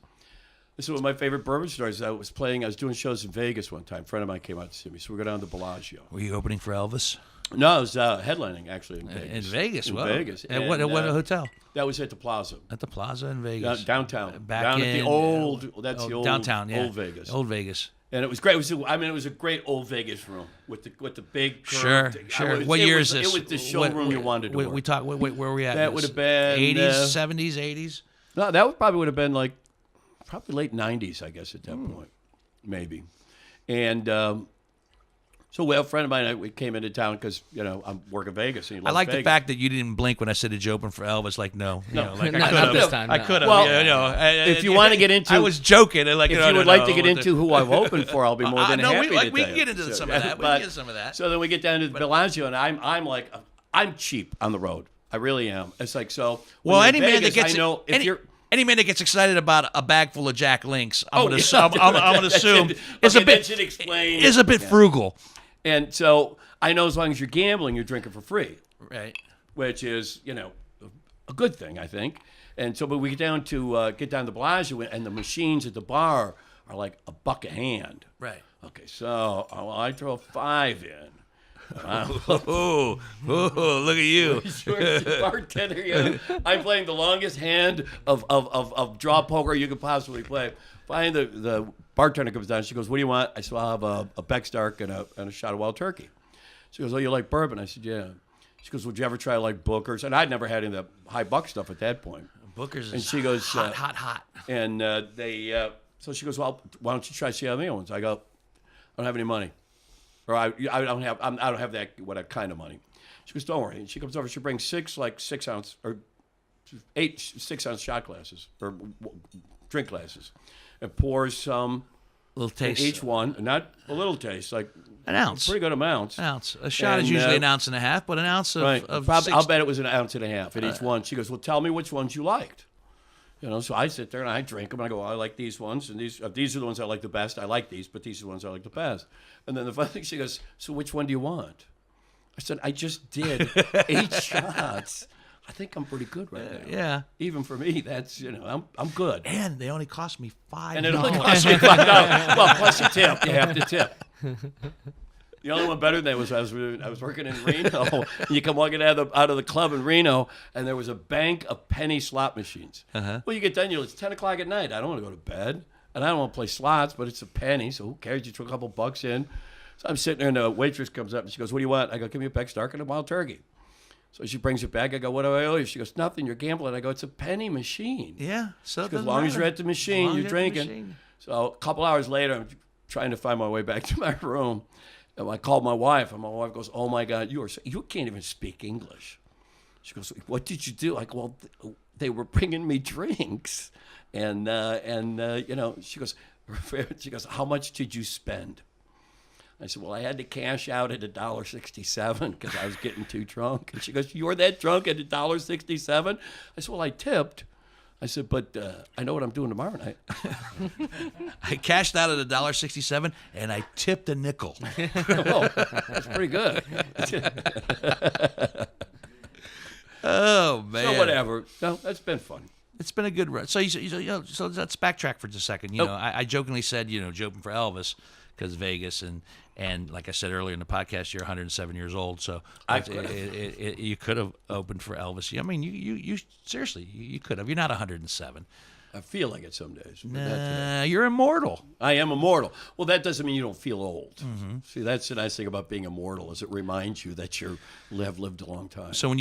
Speaker 3: is one of my favorite bourbon stores. I was doing shows in Vegas one time. A friend of mine came out to see me, so we go down to Bellagio.
Speaker 1: Were you opening for Elvis?
Speaker 3: No, it was headlining actually in Vegas.
Speaker 1: In Vegas,
Speaker 3: In
Speaker 1: wow.
Speaker 3: Vegas.
Speaker 1: At what hotel?
Speaker 3: That was at the Plaza.
Speaker 1: At the Plaza in Vegas.
Speaker 3: Downtown.
Speaker 1: Back
Speaker 3: down
Speaker 1: in
Speaker 3: at the old. That's the old
Speaker 1: downtown. Yeah.
Speaker 3: Old Vegas.
Speaker 1: Old Vegas.
Speaker 3: And it was great. It was a great old Vegas room with the big curved.
Speaker 1: Sure. What year is this?
Speaker 3: It was the showroom you wanted to work.
Speaker 1: We talk. Where were we at?
Speaker 3: That would have been
Speaker 1: 80s, 70s, 80s.
Speaker 3: No, that probably would have been like probably late 90s, I guess, at that point, maybe. And so a friend of mine, we came into town because I'm working Vegas. And he
Speaker 1: I
Speaker 3: loves
Speaker 1: like
Speaker 3: Vegas.
Speaker 1: the fact that you didn't blink when I said, "Did you open for Elvis?" Like, no, like
Speaker 2: not this time.
Speaker 1: I
Speaker 2: no.
Speaker 1: could have.
Speaker 3: Well, if you want to get into,
Speaker 1: I was joking. Like,
Speaker 3: if you would like to get into who I've opened for, I'll be more than happy to
Speaker 1: we
Speaker 3: tell
Speaker 1: can
Speaker 3: you.
Speaker 1: get into some of that. We can get some of that.
Speaker 3: So then we get down to the Bellagio, and I'm cheap on the road. I really am. It's like so.
Speaker 1: Well, any
Speaker 3: Vegas,
Speaker 1: man that gets
Speaker 3: I know if you're.
Speaker 1: Any man that gets excited about a bag full of Jack Links, I'm going to
Speaker 3: that
Speaker 1: assume
Speaker 3: should explain.
Speaker 1: is a bit frugal.
Speaker 3: And so I know as long as you're gambling, you're drinking for free,
Speaker 1: Right.
Speaker 3: which is a good thing, I think. And so, but we get down to the Bellagio, and the machines at the bar are like $1 a hand.
Speaker 1: Right.
Speaker 3: Okay, so I throw 5 in.
Speaker 1: Oh, look at you.
Speaker 3: Bartender, I'm playing the longest hand of draw poker you could possibly play. Finally, the bartender comes down. She goes, "What do you want?" I said, "I'll have a Beck's Dark and a shot of wild turkey." She goes, "Oh, you like bourbon?" I said, "Yeah." She goes, "Would you ever try like Booker's?" And I'd never had any of the high buck stuff at that point.
Speaker 1: Booker's
Speaker 3: And
Speaker 1: is
Speaker 3: she goes,
Speaker 1: hot.
Speaker 3: And so she goes, "Well, why don't you try some other ones?" I go, "I don't have any money, or I don't have that kind of money." She goes, "Don't worry." And she comes over. She brings 6 6-ounce or 8 6-ounce shot glasses or drink glasses, and pours some
Speaker 1: Little taste.
Speaker 3: in each one. Not a little taste, like
Speaker 1: An ounce.
Speaker 3: pretty good amounts.
Speaker 1: An ounce. A shot is
Speaker 3: And,
Speaker 1: usually an ounce and a half, but an ounce of,
Speaker 3: Right.
Speaker 1: of
Speaker 3: I'll bet it was an ounce and a half in each one. She goes, "Well, tell me which ones you liked." So I sit there and I drink them. I go, "Well, I like these ones, and these are the ones I like the best. I like these, but these are the ones I like the best." And then the funny thing, she goes, "So which one do you want?" I said, "I just did 8 shots. I think I'm pretty good right now."
Speaker 1: Yeah.
Speaker 3: Even for me, that's I'm good.
Speaker 1: And they only cost me $5.
Speaker 3: And it only cost me $5. Well, plus a tip. You have to tip. The only one better than that was I was working in Reno. And you come walking out of the club in Reno, and there was a bank of penny slot machines.
Speaker 1: Uh-huh.
Speaker 3: Well, you get done, it's 10 o'clock at night. I don't want to go to bed, and I don't want to play slots, but it's a penny, so who cares? You throw a couple bucks in. So I'm sitting there, and the waitress comes up, and she goes, "What do you want?" I go, "Give me a Beck's Dark and a wild turkey." So she brings it back. I go, "What do I owe you?" She goes, "Nothing. You're gambling." I go, "It's a penny machine."
Speaker 1: Yeah. So
Speaker 3: As long as you're at the machine, you're drinking. So a couple hours later, I'm trying to find my way back to my room. And I called my wife, and my wife goes, "Oh my God, you can't even speak English." She goes, "What did you do?" I go, "Well, they were bringing me drinks," and she goes, "How much did you spend?" I said, "Well, I had to cash out at $1.67 because I was getting too drunk." And she goes, "You were that drunk at $1.67?" I said, "Well, I tipped." I said, "But I know what I'm doing tomorrow night."
Speaker 1: I cashed out at $1.67 and I tipped a nickel.
Speaker 3: Oh, that's pretty good.
Speaker 1: Oh man.
Speaker 3: So whatever. No, that's been fun.
Speaker 1: It's been a good run. So so let's backtrack for just a second. I jokingly said, joking for Elvis because Vegas and like I said earlier in the podcast, you're 107 years old. So you could have opened for Elvis. I mean, you seriously, you could have. You're not 107.
Speaker 3: I feel like it some days. But
Speaker 1: Nah, you're immortal.
Speaker 3: I am immortal. Well, that doesn't mean you don't feel old. Mm-hmm. See, that's the nice thing about being immortal is it reminds you that you have lived a long time.
Speaker 1: So when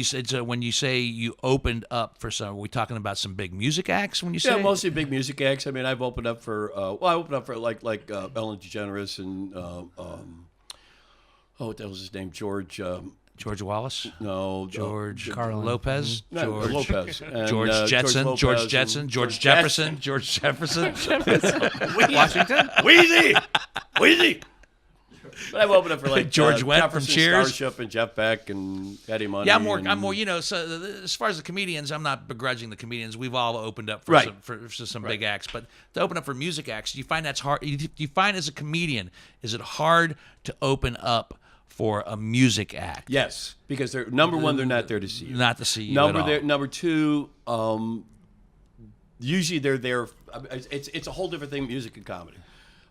Speaker 1: you say you opened up for some, are we talking about some big music acts? When you say
Speaker 3: mostly big music acts. I mean, I've opened up for I opened up for like Ellen DeGeneres and what the hell was his name?
Speaker 1: George Wallace?
Speaker 3: No,
Speaker 1: George
Speaker 2: Carlin.
Speaker 1: Lopez?
Speaker 3: no,
Speaker 1: George
Speaker 3: Lopez. And,
Speaker 1: George Jetson?
Speaker 3: Lopez
Speaker 1: George
Speaker 3: and
Speaker 1: Jetson? George Jefferson? George Jefferson?
Speaker 2: Washington?
Speaker 3: Wheezy. But I've opened up for like
Speaker 1: George Wendt
Speaker 3: Jefferson
Speaker 1: from Cheers.
Speaker 3: Starship and Jeff Beck and Eddie Money.
Speaker 1: Yeah, I'm more. So as far as the comedians, I'm not begrudging the comedians. We've all opened up for
Speaker 3: Right.
Speaker 1: some big acts, but to open up for music acts, do you find that's hard? Do you find as a comedian, is it hard to open up for a music act?
Speaker 3: Yes, because they're number one, they're not there to see you.
Speaker 1: Not to see you at all.
Speaker 3: Number two, usually they're there. It's a whole different thing, music and comedy.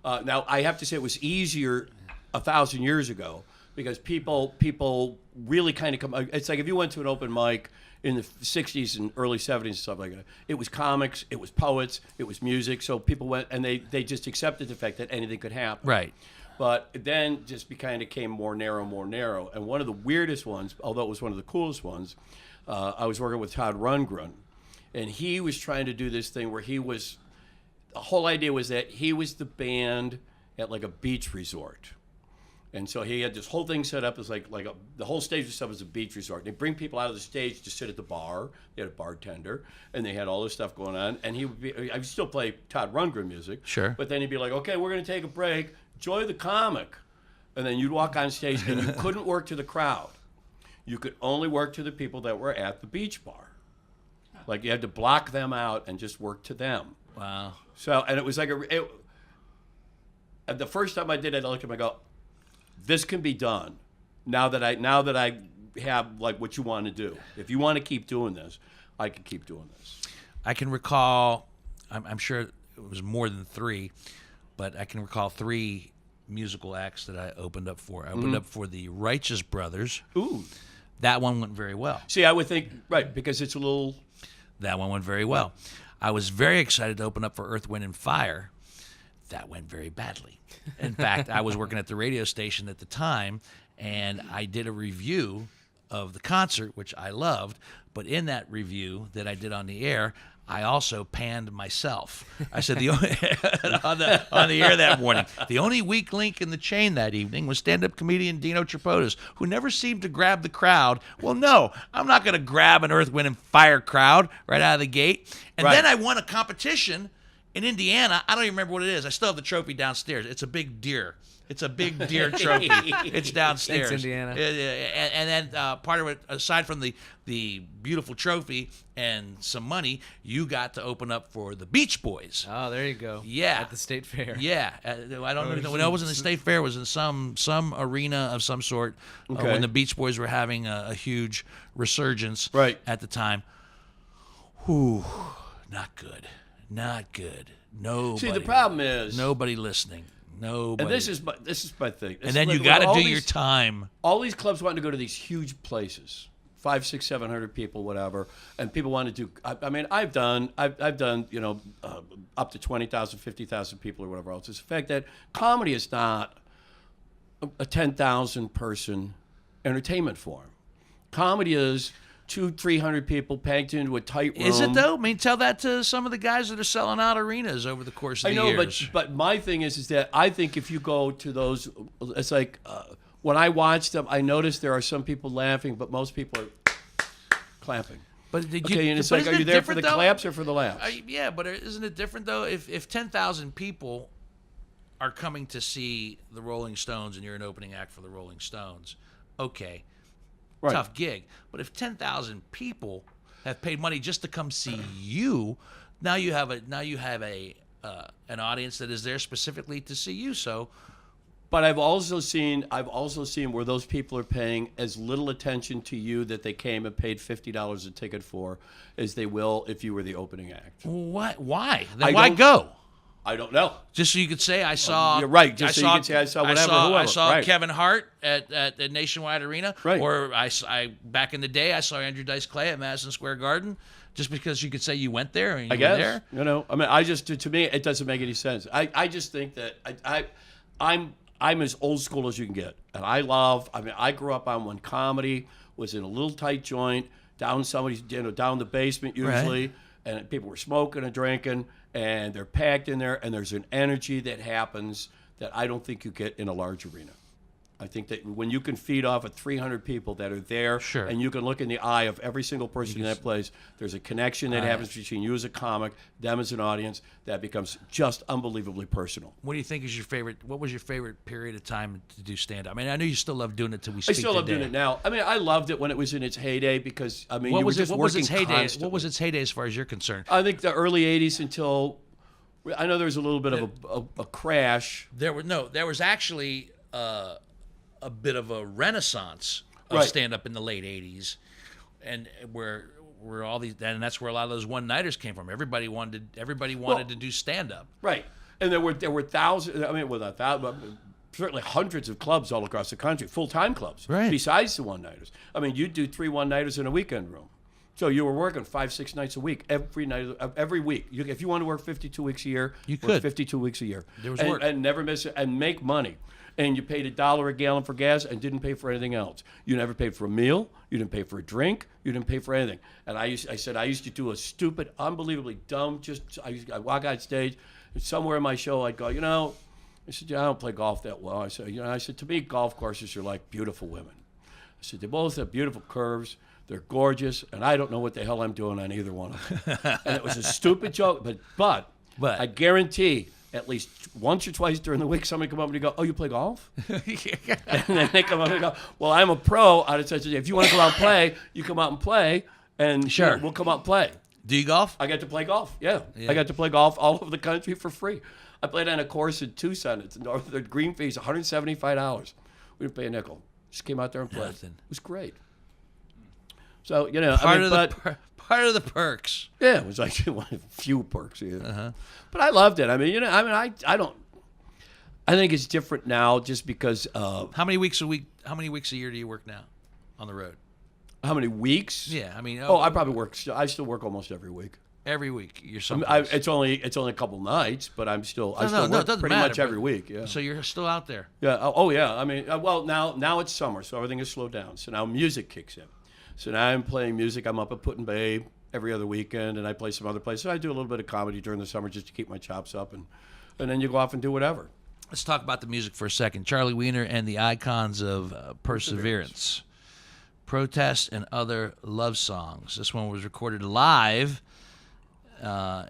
Speaker 3: Now I have to say it was easier 1,000 years ago because people really kind of come. It's like if you went to an open mic in the 60s and early 70s and stuff like that. It was comics, it was poets, it was music. So people went and they just accepted the fact that anything could happen.
Speaker 1: Right.
Speaker 3: But then just kind of came more narrow. And one of the weirdest ones, although it was one of the coolest ones, I was working with Todd Rundgren. And he was trying to do this thing where the whole idea was that he was the band at like a beach resort. And so he had this whole thing set up as the whole stage was set up as a beach resort. They bring people out of the stage to sit at the bar. They had a bartender, and they had all this stuff going on. And I would still play Todd Rundgren music.
Speaker 1: Sure.
Speaker 3: But then he'd be like, okay, we're going to take a break. Enjoy the comic. And then you'd walk on stage, and you couldn't work to the crowd. You could only work to the people that were at the beach bar. Like you had to block them out and just work to them.
Speaker 1: Wow.
Speaker 3: So, and it was like the first time I did it, I looked at him and I go, this can be done now that I have like what you want to do. If you want to keep doing this, I can keep doing this.
Speaker 1: I can recall, I'm sure it was more than 3, but I can recall 3 musical acts that I opened up for. I opened up for the Righteous Brothers.
Speaker 3: Ooh.
Speaker 1: That one went very well.
Speaker 3: See, I would think, right, because it's a little...
Speaker 1: That one went very well. I was very excited to open up for Earth, Wind, and Fire. That went very badly. In fact, I was working at the radio station at the time, and I did a review of the concert, which I loved. But in that review that I did on the air, I also panned myself. I said on the air that morning, the only weak link in the chain that evening was stand-up comedian Dino Tripodis, who never seemed to grab the crowd. Well, no, I'm not going to grab an Earth, Wind, and Fire crowd right out of the gate. And then I won a competition in Indiana. I don't even remember what it is. I still have the trophy downstairs. It's a big deer. It's a big deer trophy. It's downstairs.
Speaker 2: Thanks, Indiana.
Speaker 1: And then part of it, aside from the beautiful trophy and some money, you got to open up for the Beach Boys.
Speaker 2: Oh, there you go.
Speaker 1: Yeah.
Speaker 2: At the State Fair.
Speaker 1: Yeah. I don't know. No, it wasn't the State Fair. It was in some arena of some sort when the Beach Boys were having a huge resurgence at the time. Whew. Not good. Not good. Nobody.
Speaker 3: See, the problem is
Speaker 1: nobody listening. Nobody.
Speaker 3: And this is my thing.
Speaker 1: And then you got to do your time.
Speaker 3: All these clubs want to go to these huge places, 500, 600, 700 people, whatever, and people want to do. I mean, I've done up to 20,000, 50,000 people or whatever else. It's the fact that comedy is not a 10,000 person entertainment form. Comedy is 200-300 people packed into a tight room.
Speaker 1: Is it though? I mean, tell that to some of the guys that are selling out arenas over the course of the years.
Speaker 3: I know, but my thing is that I think if you go to those, it's like when I watch them, I notice there are some people laughing, but most people are clapping.
Speaker 1: But
Speaker 3: and it's like, are you there for the claps or for the laughs?
Speaker 1: Yeah, but isn't it different though? If 10,000 people are coming to see the Rolling Stones and you're an opening act for the Rolling Stones, okay.
Speaker 3: Right.
Speaker 1: Tough gig. But if 10,000 people have paid money just to come see you, now you have an audience that is there specifically to see you. So,
Speaker 3: but I've also seen where those people are paying as little attention to you that they came and paid $50 a ticket for as they will if you were the opening act.
Speaker 1: What? Why? Then why go?
Speaker 3: I don't know.
Speaker 1: Just so you could say I saw.
Speaker 3: You're right. Just so you could say I saw whatever.
Speaker 1: I saw
Speaker 3: right.
Speaker 1: Kevin Hart at the Nationwide Arena.
Speaker 3: Right.
Speaker 1: Or I back in the day I saw Andrew Dice Clay at Madison Square Garden. Just because you could say you went there and you were there.
Speaker 3: I mean, to me it doesn't make any sense. I just think that I'm as old school as you can get, and I grew up on when comedy was in a little tight joint down the basement usually, and people were smoking and drinking. And they're packed in there, and there's an energy that happens that I don't think you get in a large arena. I think that when you can feed off of 300 people that are there, and you can look in the eye of every single person in that place, there's a connection that happens between you as a comic, them as an audience, that becomes just unbelievably personal.
Speaker 1: What do you think is your favorite? What was your favorite period of time to do stand-up? I mean, I know you still love doing it till we speak today.
Speaker 3: I still love doing it now. I mean, I loved it when it was in its heyday because, I mean, you were just working constantly.
Speaker 1: What was its heyday as far as you're concerned?
Speaker 3: I think the early 80s until, I know there was a little bit of a crash.
Speaker 1: There was actually a bit of a renaissance of stand-up in the late 80s, and where all these, and that's where a lot of those one-nighters came from. Everybody wanted to do stand-up.
Speaker 3: Right. And there were thousands, I mean, well, not thousands, but certainly hundreds of clubs all across the country, full-time clubs,
Speaker 1: Right.
Speaker 3: besides the one-nighters. I mean, you'd do 3 one-nighters in a weekend room. So you were working 5-6 nights a week, every week. If you want to work 52 weeks a year,
Speaker 1: You
Speaker 3: work
Speaker 1: could.
Speaker 3: 52 weeks a year.
Speaker 1: There was
Speaker 3: and,
Speaker 1: work.
Speaker 3: and never miss it, and make money. And you paid $1 a gallon for gas and didn't pay for anything else. You never paid for a meal. You didn't pay for a drink. You didn't pay for anything. And I said I used to do a stupid, unbelievably dumb. I walk on stage, and somewhere in my show I'd go, I said, I don't play golf that well. I said, to me, golf courses are like beautiful women. I said, they both have beautiful curves. They're gorgeous, and I don't know what the hell I'm doing on either one of them. And it was a stupid joke, but I guarantee at least once or twice during the week, somebody come up and go, "Oh, you play golf?" And then they come up and go, "Well, I'm a pro." I said, "If you want to come out and play, you come out and play, and
Speaker 1: Sure.
Speaker 3: we'll come out and play."
Speaker 1: Do you golf?
Speaker 3: I got to play golf. Yeah. I got to play golf all over the country for free. I played on a course in Tucson. The green fee is $175. We didn't pay a nickel. Just came out there and played.
Speaker 1: Nothing.
Speaker 3: It was great. So
Speaker 1: Part of the perks.
Speaker 3: yeah, it was like one of the few perks. Yeah. But I loved it. I don't. I think it's different now, just because.
Speaker 1: How many weeks a week? How many weeks a year do you work now on the road?
Speaker 3: How many weeks?
Speaker 1: Yeah, I mean.
Speaker 3: I probably work. I still work almost every week.
Speaker 1: Every week. You're
Speaker 3: I
Speaker 1: someplace.
Speaker 3: mean, it's only a couple nights, but I still
Speaker 1: it
Speaker 3: work
Speaker 1: doesn't
Speaker 3: pretty
Speaker 1: matter,
Speaker 3: much every
Speaker 1: but-
Speaker 3: week. Yeah.
Speaker 1: So you're still out there.
Speaker 3: Yeah. Oh, yeah. I mean, well, now it's summer, so everything is slowed down. So now music kicks in. So now I'm playing music. I'm up at Put in Bay every other weekend, and I play some other places. I do a little bit of comedy during the summer just to keep my chops up, and then you go off and do whatever.
Speaker 1: Let's talk about the music for a second. Charlie Wiener and the Icons of Perseverance. Protest and Other Love Songs. This one was recorded live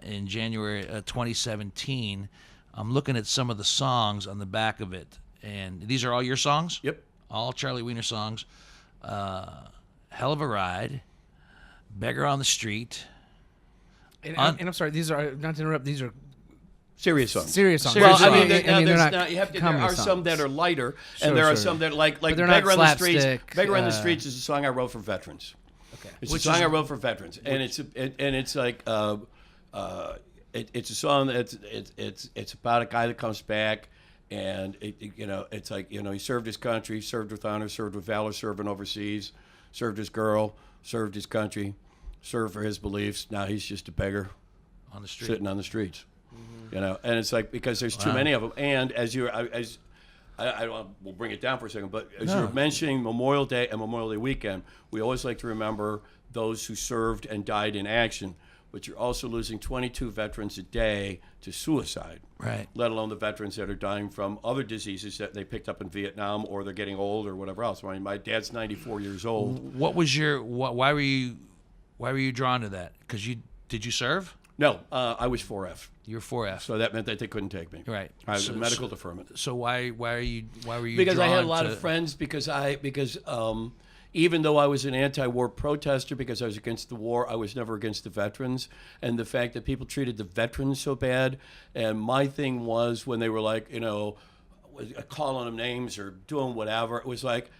Speaker 1: in January 2017. I'm looking at some of the songs on the back of it, and these are all your songs?
Speaker 3: Yep.
Speaker 1: All Charlie Wiener songs. Hell of a Ride, Beggar on the Street.
Speaker 2: And I'm sorry, these are, not to interrupt, these are
Speaker 3: Serious songs.
Speaker 2: serious songs.
Speaker 1: Serious
Speaker 3: Well, I
Speaker 1: songs.
Speaker 3: mean,
Speaker 2: they're not
Speaker 3: there
Speaker 2: comedy
Speaker 3: are some
Speaker 2: songs.
Speaker 3: that are lighter,
Speaker 2: Sure,
Speaker 3: and there are
Speaker 2: sure.
Speaker 3: some that are like
Speaker 2: But they're not
Speaker 3: Beggar on the Streets.
Speaker 2: slapstick,
Speaker 3: Beggar on the Streets is a song I wrote for veterans.
Speaker 2: Okay.
Speaker 3: It's
Speaker 1: Which
Speaker 3: a song
Speaker 1: is-
Speaker 3: I wrote for veterans, and it's like it's a song that it's about a guy that comes back, and it's like he served his country, served with honor, served with valor, serving overseas, served his girl, served his country, served for his beliefs. Now he's just a beggar
Speaker 1: On the street.
Speaker 3: sitting on the streets. And it's like, because there's too many of them. And we'll bring it down for a second, but as you're mentioning Memorial Day and Memorial Day weekend, we always like to remember those who served and died in action. But you're also losing 22 veterans a day to suicide.
Speaker 1: Right.
Speaker 3: Let alone the veterans that are dying from other diseases that they picked up in Vietnam, or they're getting old, or whatever else. I mean, my dad's 94 years old.
Speaker 1: What was your? Why were you drawn to that? Did you serve?
Speaker 3: No, I was 4F,
Speaker 1: You were 4F.
Speaker 3: so that meant that they couldn't take me.
Speaker 1: Right.
Speaker 3: I was
Speaker 1: So-
Speaker 3: a medical deferment.
Speaker 1: So why were you?
Speaker 3: Because I had a
Speaker 1: drawn
Speaker 3: lot
Speaker 1: to-
Speaker 3: of friends. Because even though I was an anti-war protester, because I was against the war, I was never against the veterans. And the fact that people treated the veterans so bad, and my thing was when they were like, calling them names or doing whatever, it was like,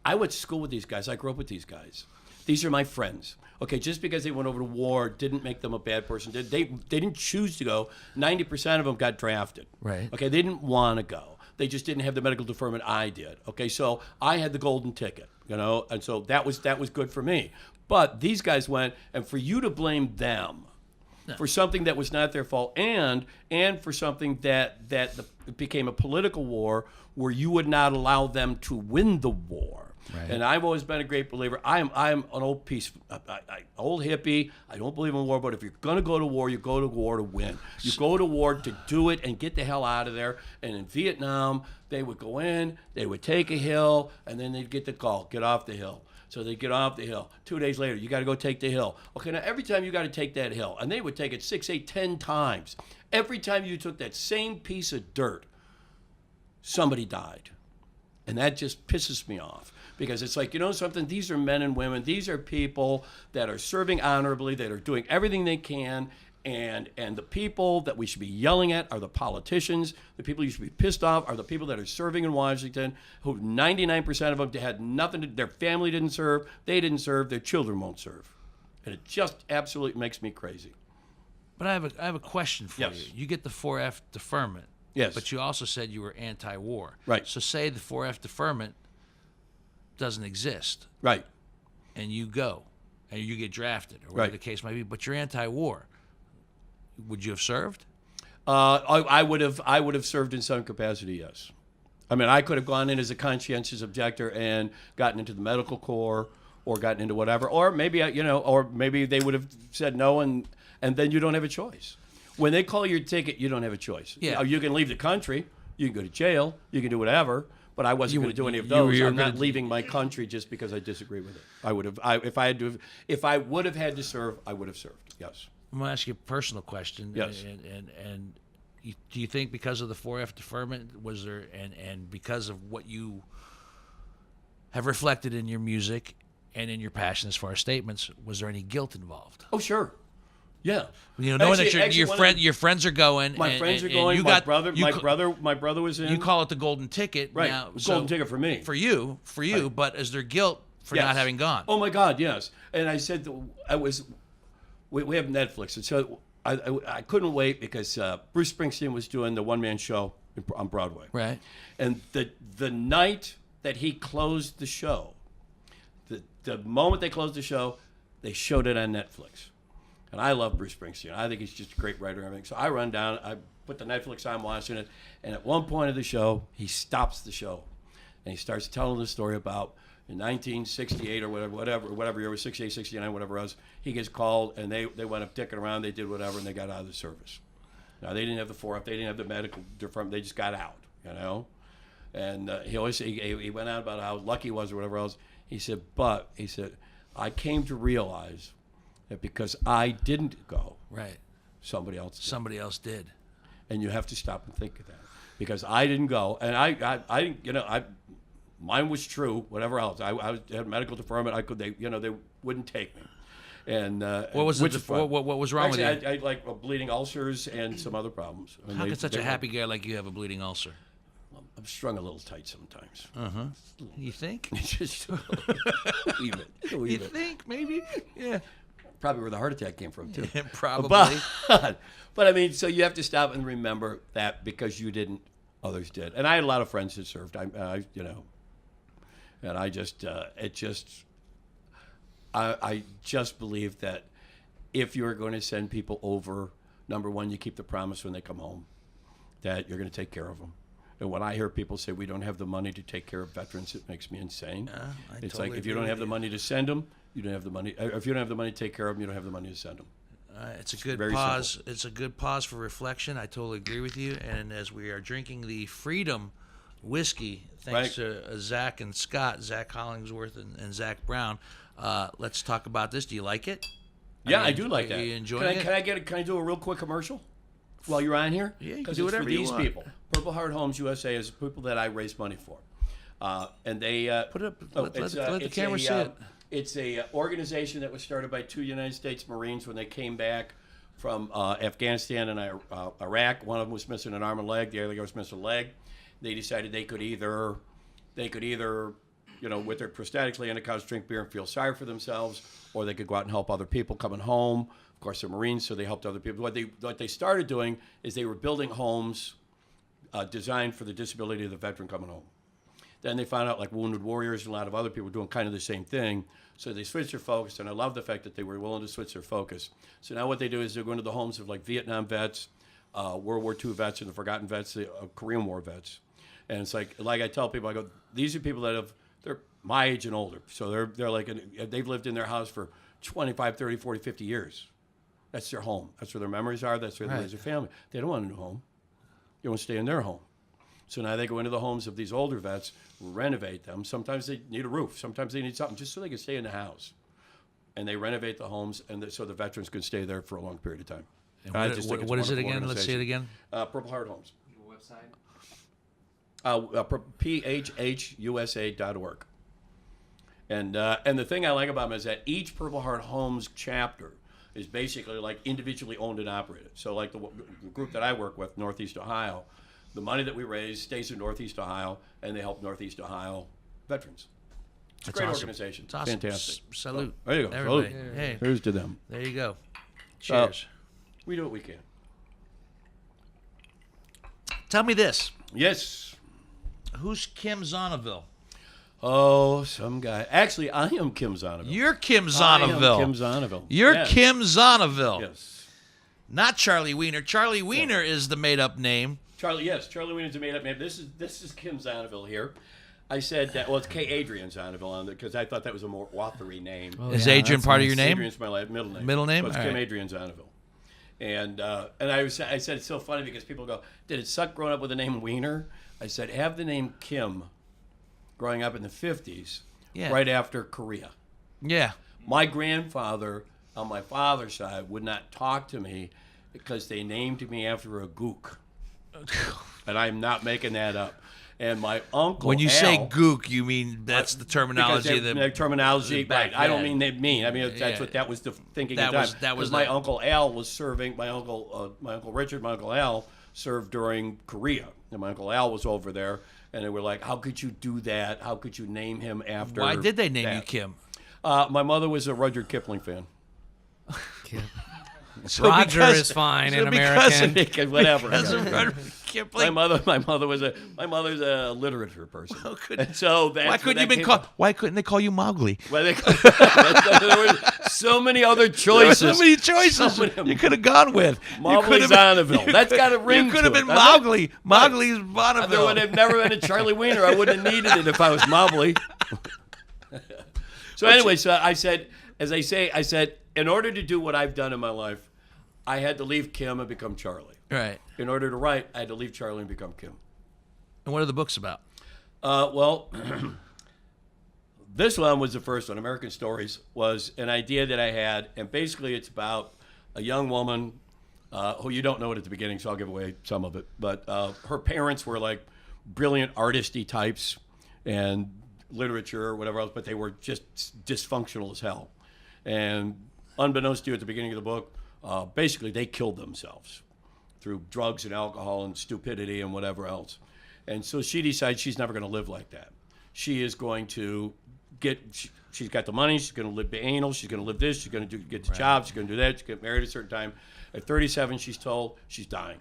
Speaker 3: I went to school with these guys. I grew up with these guys. These are my friends. Okay, just because they went over to war didn't make them a bad person. They didn't choose to go. 90% of them got drafted.
Speaker 1: Right.
Speaker 3: Okay, they didn't want to go. They just didn't have the medical deferment I did. Okay, so I had the golden ticket, and so that was good for me. But these guys went, and for you to blame them for something that was not their fault, and for something that became a political war where you would not allow them to win the war.
Speaker 1: Right.
Speaker 3: And I've always been a great believer. I'm an old old hippie. I don't believe in war, but if you're going to go to war, you go to war to win. You go to war to do it and get the hell out of there. And in Vietnam, they would go in, they would take a hill, and then they'd get the call, get off the hill. So they get off the hill. 2 days later, you got to go take the hill. Okay, now every time you got to take that hill, and they would take it 6, 8, 10 times. Every time you took that same piece of dirt, somebody died. And that just pisses me off, because it's like, something, these are men and women. These are people that are serving honorably, that are doing everything they can. And the people that we should be yelling at are the politicians. The people you should be pissed off are the people that are serving in Washington, who 99% of them had nothing their family didn't serve, they didn't serve, their children won't serve. And it just absolutely makes me crazy.
Speaker 1: But I have a question for
Speaker 3: Yes.
Speaker 1: you. You get the 4F deferment.
Speaker 3: Yes.
Speaker 1: But you also said you were anti-war.
Speaker 3: Right.
Speaker 1: So say the 4F deferment doesn't exist,
Speaker 3: Right.
Speaker 1: and you go, and you get drafted, or whatever
Speaker 3: Right.
Speaker 1: the case might be, but you're anti-war. Would you have served?
Speaker 3: I would have served in some capacity, yes. I mean, I could have gone in as a conscientious objector and gotten into the medical corps or gotten into whatever, or maybe or maybe they would have said no, and then you don't have a choice. When they call your ticket, you don't have a choice.
Speaker 1: Yeah.
Speaker 3: You can leave the country, you can go to jail, you can do whatever, but I wasn't going to do any of those. I'm not leaving my country just because I disagree with it. I would have, if I would have had to serve, I would have served. Yes.
Speaker 1: I'm going to ask you a personal question.
Speaker 3: Yes.
Speaker 1: And do you think because of the 4F deferment, was there, and because of what you have reflected in your music and in your passion as far as statements, was there any guilt involved?
Speaker 3: Oh, sure. Yeah.
Speaker 1: Knowing that your friends are going.
Speaker 3: My friends are going.
Speaker 1: You
Speaker 3: My
Speaker 1: got,
Speaker 3: brother was in.
Speaker 1: You call it the golden ticket.
Speaker 3: Right.
Speaker 1: Now,
Speaker 3: Golden ticket for me.
Speaker 1: For you.
Speaker 3: Right.
Speaker 1: But is there guilt for
Speaker 3: Yes.
Speaker 1: not having gone?
Speaker 3: Oh my God, yes. And I said, we have Netflix, and so I couldn't wait because Bruce Springsteen was doing the one-man show on Broadway.
Speaker 1: Right.
Speaker 3: And the night that he closed the show, the moment they closed the show, they showed it on Netflix. And I love Bruce Springsteen. I think he's just a great writer and everything. So I run down, I put the Netflix on, watching it, and at one point of the show, he stops the show, and he starts telling the story about in 1968 or whatever year it was, 68, 69, whatever it was, he gets called, and they went up dicking around, they did whatever, and they got out of the service. Now, they didn't have the 4F, they didn't have the medical deferment, they just got out, And he went on about how lucky he was or whatever else. He said, I came to realize that because I didn't go,
Speaker 1: Right.
Speaker 3: somebody else did.
Speaker 1: Somebody else did.
Speaker 3: And you have to stop and think of that. Because I didn't go, and I mine was true, whatever else. I had medical deferment. They wouldn't take me. And
Speaker 1: What was what was wrong
Speaker 3: actually,
Speaker 1: with you?
Speaker 3: I had like bleeding ulcers and some other problems. And
Speaker 1: How could such a happy guy like you have a bleeding ulcer?
Speaker 3: I'm strung a little tight sometimes.
Speaker 1: You think?
Speaker 3: Just a wee bit.
Speaker 1: You think maybe? Yeah.
Speaker 3: Probably where the heart attack came from too.
Speaker 1: Probably.
Speaker 3: But I mean, so you have to stop and remember that because you didn't, others did. And I had a lot of friends that served. And I just believe that if you're going to send people over, number one, you keep the promise when they come home that you're going to take care of them. And when I hear people say we don't have the money to take care of veterans, it makes me insane. It's
Speaker 1: totally
Speaker 3: like if you don't have the money to send them, you don't have the money. If you don't have the money to take care of them, you don't have the money to send them.
Speaker 1: It's a good
Speaker 3: very
Speaker 1: pause.
Speaker 3: simple.
Speaker 1: It's a good pause for reflection. I totally agree with you. And as we are drinking the Freedom whiskey, thanks to Zach and Scott, Zach Hollingsworth and Zach Brown, let's talk about this. Do you like it?
Speaker 3: Yeah, I do like that.
Speaker 1: Are you enjoying it?
Speaker 3: Can I do a real quick commercial while you're on here?
Speaker 1: Yeah, you can
Speaker 3: Because
Speaker 1: do
Speaker 3: it's for
Speaker 1: whatever you
Speaker 3: these
Speaker 1: want.
Speaker 3: people. Purple Heart Homes USA is people that I raise money for, and they
Speaker 1: Put it up. Let the camera see it.
Speaker 3: It's a organization that was started by 2 United States Marines when they came back from Afghanistan and Iraq. One of them was missing an arm and leg. The other guy was missing a leg. They decided they could either, with their prosthetics, lay on the couch, drink beer, and feel sorry for themselves, or they could go out and help other people coming home. Of course, they're Marines, so they helped other people. What they started doing is they were building homes designed for the disability of the veteran coming home. Then they found out like Wounded Warriors and a lot of other people were doing kind of the same thing. So they switched their focus, and I love the fact that they were willing to switch their focus. So now what they do is they're going to the homes of like Vietnam vets, World War II vets, and the forgotten vets, the Korean War vets. And it's like I tell people, I go, these are people that they're my age and older. So they're like, they've lived in their house for 25, 30, 40, 50 years. That's their home. That's where their memories are. That's where they raise their family. They don't want a new home. They want to stay in their home. So now they go into the homes of these older vets, renovate them. Sometimes they need a roof. Sometimes they need something just so they can stay in the house. And they renovate the homes, and so the veterans can stay there for a long period of time.
Speaker 1: And what is it again? Let's see it again.
Speaker 3: Purple Heart Homes.
Speaker 2: Your website?
Speaker 3: phhusa.org. And the thing I like about them is that each Purple Heart Homes chapter is basically like individually owned and operated. So like the group that I work with, Northeast Ohio, the money that we raise stays in Northeast Ohio, and they help Northeast Ohio veterans. It's a great organization.
Speaker 1: It's awesome.
Speaker 3: Fantastic.
Speaker 1: Salute.
Speaker 3: There you go.
Speaker 1: Everybody.
Speaker 3: Salute.
Speaker 1: Hey,
Speaker 3: Here's to them.
Speaker 1: there you go. Cheers.
Speaker 3: We do what we can.
Speaker 1: Tell me this.
Speaker 3: Yes.
Speaker 1: Who's Kim Zonneville?
Speaker 3: Oh, some guy. Actually, I am Kim Zonneville.
Speaker 1: You're Kim
Speaker 3: I
Speaker 1: Zonneville.
Speaker 3: am Kim Zonneville.
Speaker 1: You're
Speaker 3: Yes.
Speaker 1: Kim Zonneville.
Speaker 3: Yes.
Speaker 1: Not Charlie Wiener. Charlie Wiener is the made-up name.
Speaker 3: Charlie Wiener's a made-up name. This is Kim Zonneville here. I said that. Well, it's K. Adrian Zonneville on it because I thought that was a more authory name.
Speaker 2: Oh,
Speaker 1: Is
Speaker 2: yeah,
Speaker 1: Adrian
Speaker 2: that's
Speaker 1: part of
Speaker 2: nice.
Speaker 1: your name?
Speaker 3: Adrian's my middle name.
Speaker 1: Middle name?
Speaker 3: So it's
Speaker 1: All
Speaker 3: Kim
Speaker 1: right.
Speaker 3: Adrian Zonneville. And I said it's so funny because people go, "Did it suck growing up with the name Wiener?" I said, "Have the name Kim growing up in the 50s,
Speaker 1: Yeah.
Speaker 3: right after Korea."
Speaker 1: Yeah.
Speaker 3: My grandfather on my father's side would not talk to me because they named me after a gook. And I'm not making that up. And my uncle
Speaker 1: When you
Speaker 3: Al,
Speaker 1: say gook, you mean that's the terminology
Speaker 3: because
Speaker 1: that
Speaker 3: their terminology,
Speaker 1: back
Speaker 3: right? I don't
Speaker 1: then.
Speaker 3: mean they mean. I mean that's
Speaker 1: Yeah.
Speaker 3: what that was the thinking
Speaker 1: That
Speaker 3: at the
Speaker 1: was-
Speaker 3: time.
Speaker 1: that was
Speaker 3: 'Cause my
Speaker 1: the-
Speaker 3: uncle Al was serving. My uncle Richard, my uncle Al served during Korea, and my uncle Al was over there. And they were like, "How could you do that? How could you name him after?"
Speaker 1: Why did they name
Speaker 3: that?"
Speaker 1: you Kim?
Speaker 3: My mother was a Rudyard Kipling fan.
Speaker 2: Roger
Speaker 1: because-
Speaker 2: is fine
Speaker 1: so
Speaker 2: in
Speaker 1: because-
Speaker 2: American.
Speaker 3: Because whatever.
Speaker 1: Because of Rudyard
Speaker 3: My
Speaker 1: Kipling.
Speaker 3: mother's a literature person. And so that's
Speaker 1: Why couldn't you been called? Why couldn't they call you Mowgli?
Speaker 3: Well, there were so many other
Speaker 1: There were
Speaker 3: choices.
Speaker 1: so many choices
Speaker 3: So many-
Speaker 1: you could have gone with.
Speaker 3: Mowgli Zonneville. That's got a ring
Speaker 1: You could
Speaker 3: to
Speaker 1: have
Speaker 3: it,
Speaker 1: been
Speaker 3: doesn't it?
Speaker 1: Mowgli. Mowgli's
Speaker 3: There
Speaker 1: Bonneville.
Speaker 3: would have never been a Charlie Wiener. I wouldn't have needed it if I was Mowgli. So anyway, so I said, I said, in order to do what I've done in my life, I had to leave Kim and become Charlie.
Speaker 1: Right.
Speaker 3: In order to write, I had to leave Charlie and become Kim.
Speaker 1: And what are the books about?
Speaker 3: Well, this one was the first one. American Stories was an idea that I had, and basically it's about a young woman who you don't know it at the beginning, so I'll give away some of it. But her parents were like brilliant artisty types and literature or whatever else, but they were just dysfunctional as hell. And unbeknownst to you at the beginning of the book, basically they killed themselves through drugs and alcohol and stupidity and whatever else. And so she decides she's never going to live like that. She is going to she's got the money, she's going to live the anal, she's going to live this, she's going to get the job, she's going to do that, she's going to get married at a certain time. At 37, she's told she's dying.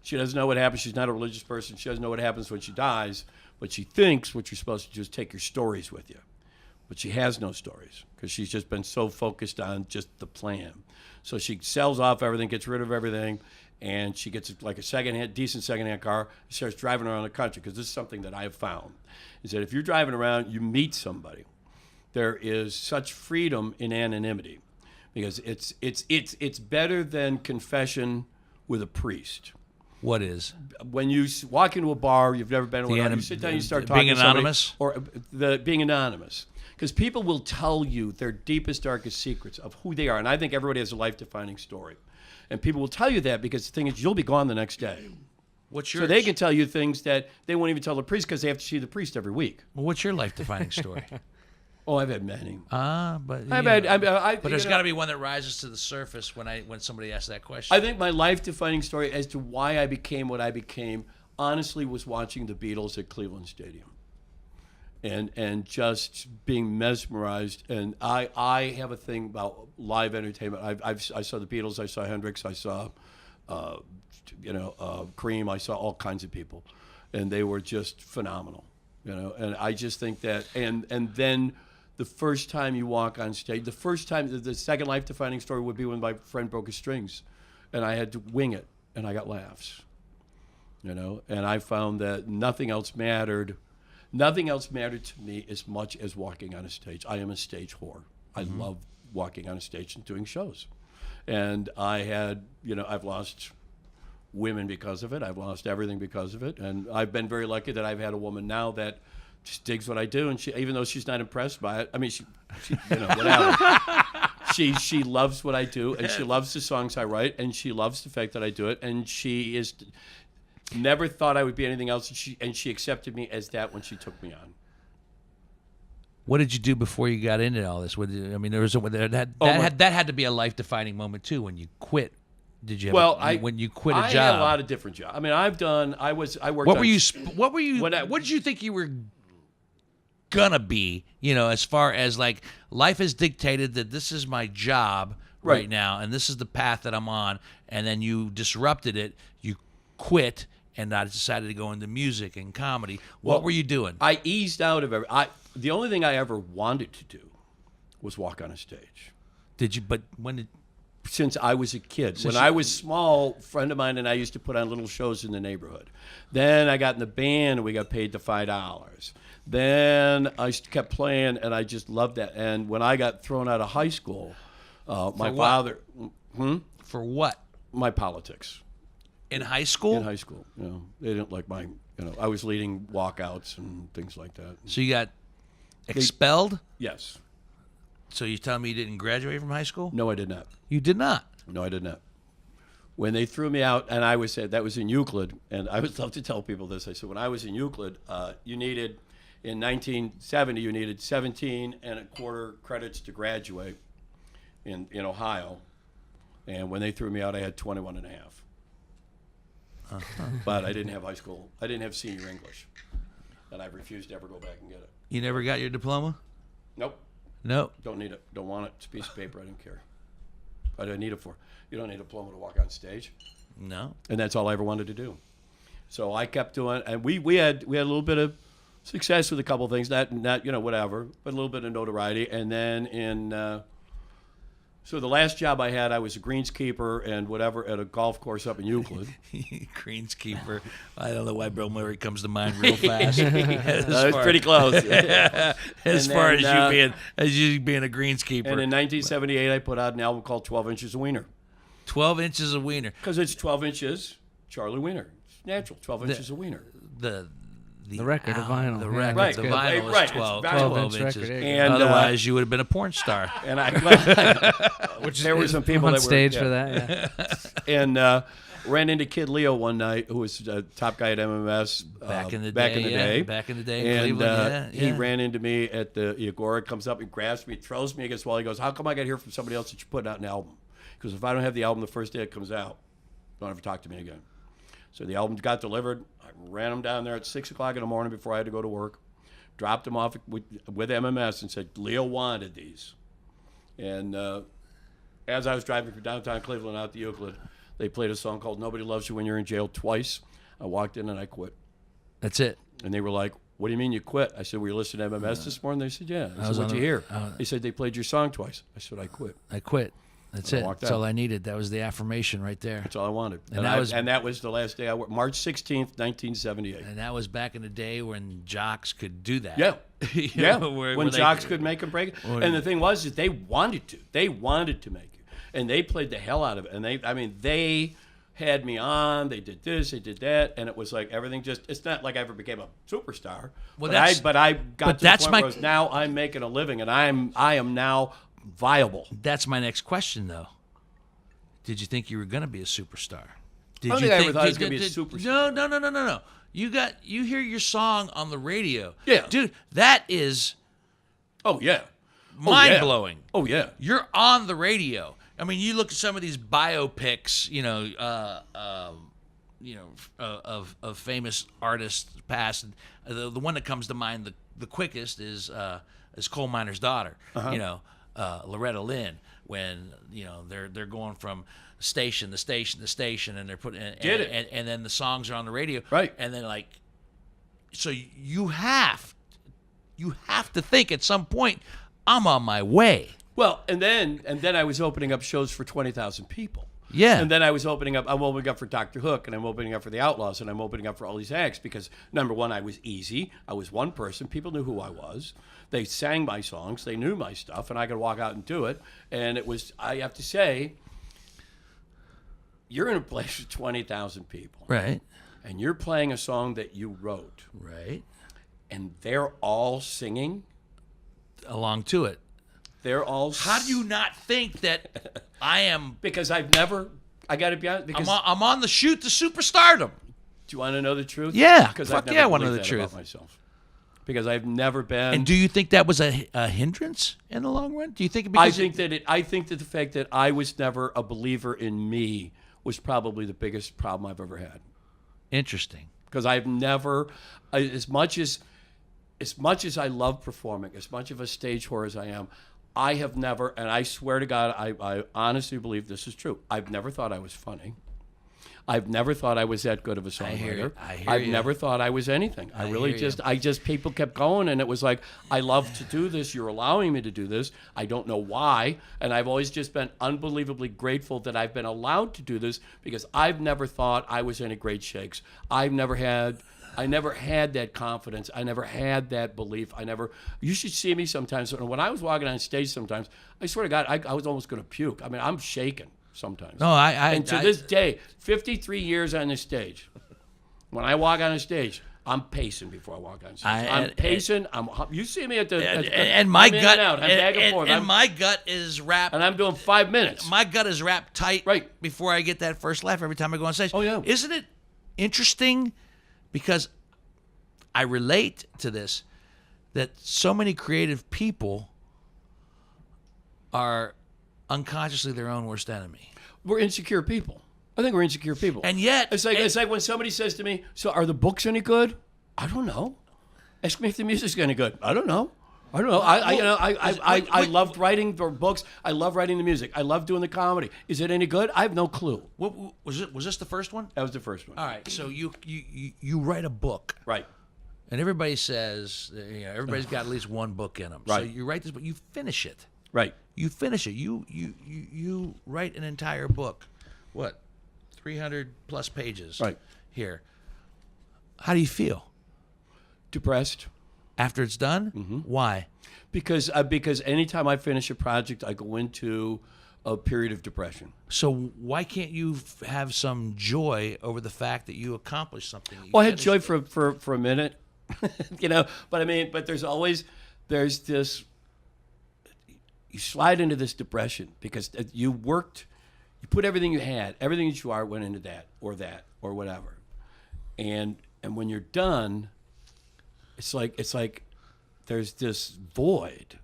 Speaker 3: She doesn't know what happens. She's not a religious person. She doesn't know what happens when she dies, but she thinks what you're supposed to do is take your stories with you. But she has no stories because she's just been so focused on just the plan. So she sells off everything, gets rid of everything, and she gets like a decent secondhand car. She starts driving around the country because this is something that I've found, is that if you're driving around, you meet somebody. There is such freedom in anonymity because it's better than confession with a priest.
Speaker 1: What is?
Speaker 3: When you walk into a bar, you've never been to one, you sit down, you start talking
Speaker 1: being
Speaker 3: to somebody,
Speaker 1: anonymous?
Speaker 3: or being anonymous. Because people will tell you their deepest, darkest secrets of who they are. And I think everybody has a life-defining story. And people will tell you that because the thing is, you'll be gone the next day.
Speaker 1: What's yours?
Speaker 3: So they can tell you things that they won't even tell the priest because they have to see the priest every week.
Speaker 1: Well, what's your life-defining story?
Speaker 3: Oh, I've had many.
Speaker 1: But
Speaker 3: I've
Speaker 1: you
Speaker 3: had,
Speaker 1: know, but there's
Speaker 3: you know,
Speaker 1: got to be one that rises to the surface when somebody asks that question.
Speaker 3: I think my life-defining story as to why I became what I became, honestly, was watching the Beatles at Cleveland Stadium. And just being mesmerized. And I have a thing about live entertainment. I saw the Beatles, I saw Hendrix, I saw Cream, I saw all kinds of people, and they were just phenomenal. And I just think that, and then the first time you walk on stage, the second life-defining story would be when my friend broke his strings, and I had to wing it, and I got laughs. And I found that nothing else mattered. Nothing else mattered to me as much as walking on a stage. I am a stage whore. I love walking on a stage and doing shows. And I've lost women because of it. I've lost everything because of it. And I've been very lucky that I've had a woman now that just digs what I do. And even though she's not impressed by it, I mean, she whatever. She loves what I do, and she loves the songs I write, and she loves the fact that I do it, and she is never thought I would be anything else, and she accepted me as that when she took me on.
Speaker 1: What did you do before you got into all this? That had to be a life-defining moment too when you quit. Did you? When you quit a job,
Speaker 3: I had a lot of different jobs. I mean, I worked.
Speaker 1: What were you? What did you think you were gonna be? As far as like life has dictated that this is my job right now, and this is the path that I'm on, and then you disrupted it. You quit, and I decided to go into music and comedy. What were you doing?
Speaker 3: I eased out of the only thing I ever wanted to do was walk on a stage.
Speaker 1: Did you? But when did?
Speaker 3: Since I was a kid. When I was small, a friend of mine and I used to put on little shows in the neighborhood. Then I got in the band and we got paid the $5. Then I kept playing and I just loved that. And when I got thrown out of high school, my father...
Speaker 1: For what?
Speaker 3: My politics.
Speaker 1: In high school?
Speaker 3: In high school. They didn't like I was leading walkouts and things like that.
Speaker 1: So you got expelled?
Speaker 3: Yes.
Speaker 1: So you telling me you didn't graduate from high school?
Speaker 3: No, I did not.
Speaker 1: You did not?
Speaker 3: No, I did not. When they threw me out, and I was that was in Euclid, and I would love to tell people this. I said, when I was in Euclid, in 1970, you needed 17 and a quarter credits to graduate in Ohio. And when they threw me out, I had 21 and a half. But I didn't have high school. I didn't have senior English. And I refused to ever go back and get it.
Speaker 1: You never got your diploma?
Speaker 3: Nope.
Speaker 1: No.
Speaker 3: Don't need it. Don't want it. It's a piece of paper. I don't care. What do I need it for? You don't need a diploma to walk on stage.
Speaker 1: No.
Speaker 3: And that's all I ever wanted to do. So I kept doing, and we had a little bit of success with a couple of things, not whatever, but a little bit of notoriety. And then so the last job I had, I was a greenskeeper and whatever at a golf course up in Euclid.
Speaker 1: Greenskeeper. I don't know why Bill Murray comes to mind real fast.
Speaker 3: It's pretty close.
Speaker 1: As far as you being a greenskeeper.
Speaker 3: And in 1978, I put out an album called 12 Inches of Wiener.
Speaker 1: 12 Inches of Wiener.
Speaker 3: Because it's 12 inches, Charlie Wiener. It's natural, 12 inches of Wiener.
Speaker 2: The record of vinyl.
Speaker 1: The record,
Speaker 3: Right.
Speaker 1: the vinyl
Speaker 3: Right.
Speaker 1: is 12
Speaker 2: 12-inch
Speaker 1: inches.
Speaker 2: record,
Speaker 3: And
Speaker 1: otherwise, you would have been a porn star.
Speaker 3: And which there were some people
Speaker 2: on
Speaker 3: that
Speaker 2: stage
Speaker 3: were,
Speaker 2: for that. Yeah.
Speaker 3: And ran into Kid Leo one night, who was a top guy at MMS
Speaker 1: Back in the
Speaker 3: Back
Speaker 1: day,
Speaker 3: in the
Speaker 1: yeah.
Speaker 3: day.
Speaker 1: Back in the day in
Speaker 3: And
Speaker 1: Cleveland,
Speaker 3: he ran into me at the Agora, comes up and grabs me, throws me against the wall. He goes, "How come I got to hear from somebody else that you're putting out an album? Because if I don't have the album the first day it comes out, don't ever talk to me again." So the album got delivered. I ran them down there at 6 o'clock in the morning before I had to go to work. Dropped them off with MMS and said, "Leo wanted these." And as I was driving from downtown Cleveland out to Euclid, they played a song called "Nobody Loves You When You're in Jail" twice. I walked in and I quit.
Speaker 1: That's it.
Speaker 3: And they were like, "What do you mean you quit?" I said, "Were you listening to MMS this morning?" They said, "Yeah." I said, "What'd you hear?" They said, "They played your song twice." I said, "I quit."
Speaker 1: I quit. That's
Speaker 3: I
Speaker 1: it.
Speaker 3: walked
Speaker 1: That's
Speaker 3: out.
Speaker 1: all I needed. That was the affirmation right there.
Speaker 3: That's all I wanted.
Speaker 1: And that was
Speaker 3: the last day I worked, March 16th, 1978.
Speaker 1: And that was back in the day when jocks could do that.
Speaker 3: Yeah.
Speaker 1: You
Speaker 3: Yeah,
Speaker 1: know,
Speaker 3: when jocks could make them break it. And the thing was that they wanted to. They wanted to make it. And they played the hell out of it. And they had me on. They did this, they did that. And it was like everything it's not like I ever became a superstar.
Speaker 1: Well,
Speaker 3: but I got to the point where it was, now I'm making a living and I am now viable.
Speaker 1: That's my next question, though. Did you think you were going to be a superstar?
Speaker 3: I don't think I ever thought I was going to be a superstar.
Speaker 1: No. You hear your song on the radio.
Speaker 3: Yeah.
Speaker 1: Dude, that is
Speaker 3: Oh, yeah.
Speaker 1: mind-blowing.
Speaker 3: Oh, yeah.
Speaker 1: You're on the radio. I mean, you look at some of these biopics, of famous artists past. And the one that comes to mind the quickest is Coal Miner's Daughter. Loretta Lynn, when they're going from station to station to station, and they're putting and then the songs are on the radio,
Speaker 3: right?
Speaker 1: And then so you have to think at some point, I'm on my way.
Speaker 3: Well, and then I was opening up shows for 20,000 people.
Speaker 1: Yeah.
Speaker 3: And then I'm opening up for Dr. Hook, and I'm opening up for the Outlaws, and I'm opening up for all these acts because, number one, I was easy. I was one person. People knew who I was. They sang my songs. They knew my stuff, and I could walk out and do it. And it was, I have to say, you're in a place with 20,000 people.
Speaker 1: Right.
Speaker 3: And you're playing a song that you wrote.
Speaker 1: Right.
Speaker 3: And they're all singing.
Speaker 1: Along to it.
Speaker 3: They're all.
Speaker 1: How do you not think that I am?
Speaker 3: Because I got to be honest. Because
Speaker 1: I'm on the shoot to superstardom.
Speaker 3: Do you want to know the truth?
Speaker 1: Yeah.
Speaker 3: Because
Speaker 1: Fuck yeah, I want to know the truth.
Speaker 3: About myself. Because I've never been.
Speaker 1: And do you think that was a hindrance in the long run? Do you think?
Speaker 3: I think that the fact that I was never a believer in me was probably the biggest problem I've ever had.
Speaker 1: Interesting.
Speaker 3: Because I've never, as much as I love performing, as much of a stage whore as I am, I have never, and I swear to God, I honestly believe this is true. I've never thought I was funny. I've never thought I was that good of a songwriter. I've never thought I was anything. People kept going, and it was like, I love to do this. You're allowing me to do this. I don't know why. And I've always just been unbelievably grateful that I've been allowed to do this, because I've never thought I was any great shakes. I never had that confidence. I never had that belief. You should see me sometimes. When I was walking on stage sometimes, I swear to God, I was almost going to puke. I mean, I'm shaking sometimes.
Speaker 1: No,
Speaker 3: and to this day, 53 years on this stage, when I walk on a stage, I'm pacing before I walk on stage. I'm pacing. You see me at the
Speaker 1: and my gut
Speaker 3: I'm back and forth.
Speaker 1: And my gut is wrapped.
Speaker 3: And I'm doing 5 minutes.
Speaker 1: My gut is wrapped tight
Speaker 3: right
Speaker 1: before I get that first laugh every time I go on stage.
Speaker 3: Oh yeah.
Speaker 1: Isn't it interesting? Because I relate to this, that so many creative people are unconsciously their own worst enemy.
Speaker 3: We're insecure people. I think we're insecure people.
Speaker 1: And yet,
Speaker 3: it's like when somebody says to me, "So are the books any good?" I don't know. Ask me if the music's any good. I don't know. I loved writing the books. I love writing the music. I love doing the comedy. Is it any good? I have no clue.
Speaker 1: What was it? Was this the first one?
Speaker 3: That was the first one.
Speaker 1: All right. So you write a book,
Speaker 3: right?
Speaker 1: And everybody says, everybody's got at least one book in them.
Speaker 3: Right.
Speaker 1: So you write this book, you finish it.
Speaker 3: Right.
Speaker 1: You finish it. You write an entire book. What? 300 plus pages.
Speaker 3: Right.
Speaker 1: Here. How do you feel?
Speaker 3: Depressed.
Speaker 1: After it's done?
Speaker 3: Mm-hmm.
Speaker 1: Why?
Speaker 3: Because anytime I finish a project, I go into a period of depression.
Speaker 1: So why can't you have some joy over the fact that you accomplished something?
Speaker 3: Well, I had joy for a minute, but there's this, you slide into this depression because you put everything you had, everything that you are went into that or whatever. And when you're done, it's like there's this void,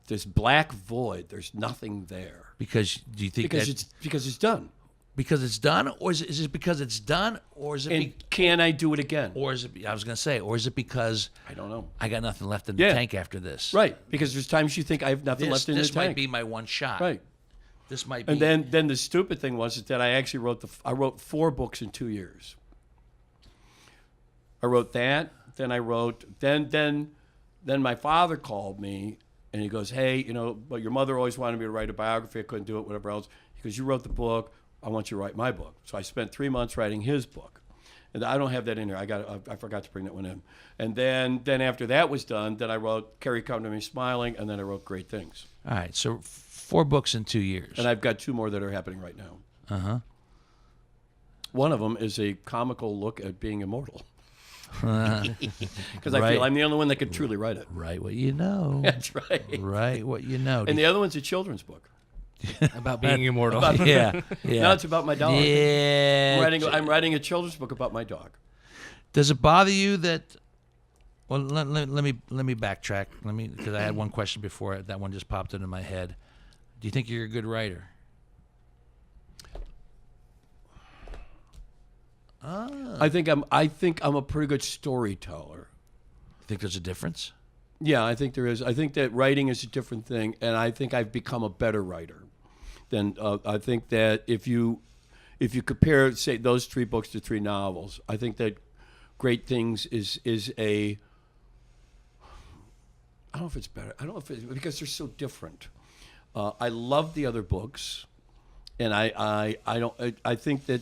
Speaker 3: this black void. There's nothing there.
Speaker 1: Because do you think
Speaker 3: because it's done?
Speaker 1: Because it's done, or is it because it's done, or is it?
Speaker 3: And can I do it again?
Speaker 1: Or is it? I was going to say, or is it because
Speaker 3: I don't know.
Speaker 1: I got nothing left in the tank after this.
Speaker 3: Right, because there's times you think I have nothing left in the tank.
Speaker 1: This might be my one shot.
Speaker 3: Right.
Speaker 1: This might be.
Speaker 3: And then the stupid thing was that I actually wrote 4 books in 2 years. I wrote that. Then my father called me and he goes, "Hey, but your mother always wanted me to write a biography. I couldn't do it, whatever else." He goes, "You wrote the book. I want you to write my book." So I spent 3 months writing his book. And I don't have that in there. I forgot to bring that one in. And then after that was done, then I wrote Carrie Come to Me Smiling, and then I wrote Great Things.
Speaker 1: All right, so 4 books in 2 years.
Speaker 3: And I've got 2 more that are happening right now.
Speaker 1: Uh-huh.
Speaker 3: One of them is a comical look at being immortal. Because I
Speaker 1: Right.
Speaker 3: feel I'm the only one that could truly write it.
Speaker 1: Write what you know.
Speaker 3: That's right.
Speaker 1: Write what you know.
Speaker 3: And the other one's a children's book.
Speaker 2: About being immortal.
Speaker 1: yeah.
Speaker 3: No, it's about my dog.
Speaker 1: Yeah.
Speaker 3: I'm writing a children's book about my dog.
Speaker 1: Does it bother you that? Well, let me backtrack. Because I had one question before that one just popped into my head. Do you think you're a good writer?
Speaker 3: I think I'm a pretty good storyteller.
Speaker 1: Think there's a difference?
Speaker 3: Yeah, I think there is. I think that writing is a different thing, and I think I've become a better writer. I think that if you compare, say, those 3 books to 3 novels, I think that Great Things is a. I don't know if it's better. I don't know if it's because they're so different. I love the other books, and I think that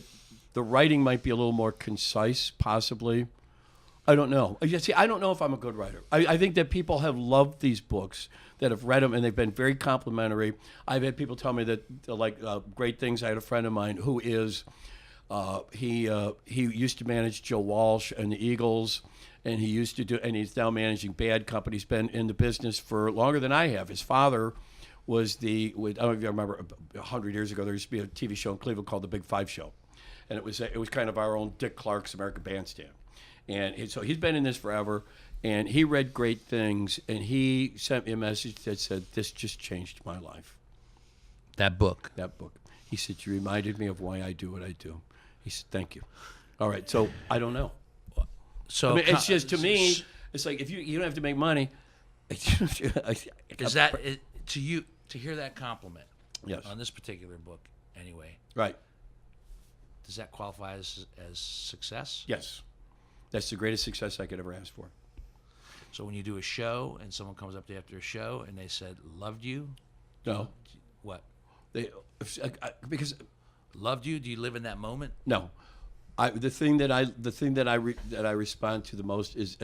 Speaker 3: the writing might be a little more concise, possibly. I don't know. See, I don't know if I'm a good writer. I think that people have loved these books, that have read them, and they've been very complimentary. I've had people tell me that Great Things. I had a friend of mine who is, he used to manage Joe Walsh and the Eagles, and he's now managing Bad Company. He's been in the business for longer than I have. His father was I don't know if you remember, 100 years ago, there used to be a TV show in Cleveland called The Big Five Show. And it was kind of our own Dick Clark's American Bandstand. And so he's been in this forever, and he read Great Things, and he sent me a message that said, "This just changed my life."
Speaker 1: That book.
Speaker 3: He said, "You reminded me of why I do what I do." He said, "Thank you." All right, so I don't know.
Speaker 1: So
Speaker 3: it's just, to me, it's like if you don't have to make money.
Speaker 1: Is that to you to hear that compliment?
Speaker 3: Yes.
Speaker 1: On this particular book, anyway.
Speaker 3: Right.
Speaker 1: does that qualify as success?
Speaker 3: Yes. That's the greatest success I could ever ask for.
Speaker 1: So when you do a show and someone comes up to you after a show and they said, loved you?
Speaker 3: No.
Speaker 1: What?
Speaker 3: Because
Speaker 1: Loved you? Do you live in that moment?
Speaker 3: no. The thing that I respond to the most is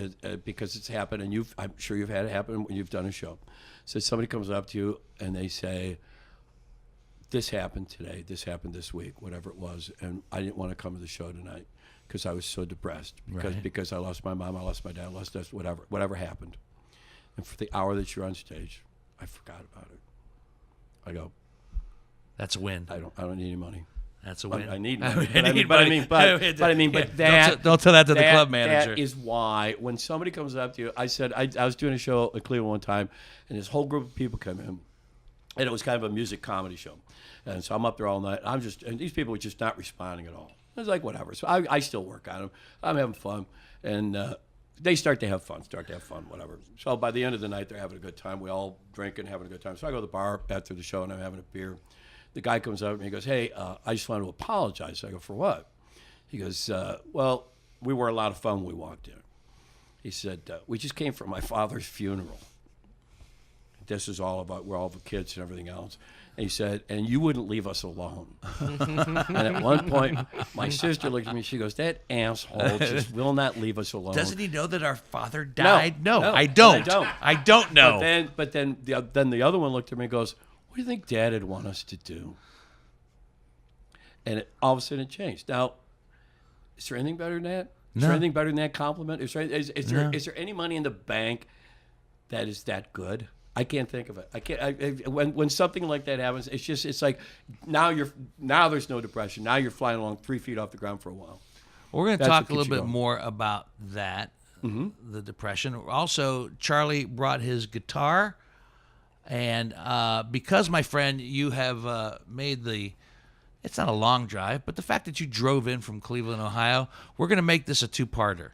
Speaker 3: because it's happened, and I'm sure you've had it happen when you've done a show. So somebody comes up to you and they say, "This happened today. This happened this week. Whatever it was, and I didn't want to come to the show tonight because I was so depressed because I lost my mom, I lost my dad, I lost this, whatever happened. And for the hour that you're on stage, I forgot about it. I go,
Speaker 1: That's a win.
Speaker 3: I don't need any money."
Speaker 1: That's a win.
Speaker 3: I need money. But that
Speaker 1: don't tell that to the club manager.
Speaker 3: That is why when somebody comes up to you, I said I was doing a show in Cleveland one time, and this whole group of people come in, and it was kind of a music comedy show, and so I'm up there all night. And these people were just not responding at all. I was like, whatever. So I still work on them. I'm having fun, and they start to have fun, whatever. So by the end of the night, they're having a good time. We all drinking, having a good time. So I go to the bar after the show, and I'm having a beer. The guy comes up and he goes, "Hey, I just want to apologize." I go, "For what?" He goes, "Well, we were a lot of fun when we walked in." He said, "We just came from my father's funeral. This is all about, we're all the kids and everything else." And he said, "And you wouldn't leave us alone." And at one point, my sister looked at me. She goes, "That asshole just will not leave us alone."
Speaker 1: Doesn't he know that our father died?
Speaker 3: No,
Speaker 1: I don't.
Speaker 3: I don't.
Speaker 1: I don't know.
Speaker 3: But then the other one looked at me and goes, "What do you think Dad would want us to do?" And all of a sudden it changed. Now, is there anything better than that? Is there anything better than that compliment? Is there any money in the bank that is that good? I can't think of it. I can't. When something like that happens, it's like now there's no depression. Now you're flying along 3 feet off the ground for a while.
Speaker 1: We're going to talk a little bit more about that, the depression. Also, Charlie brought his guitar. And because, my friend, you have made it's not a long drive, but the fact that you drove in from Cleveland, Ohio, we're going to make this a two-parter.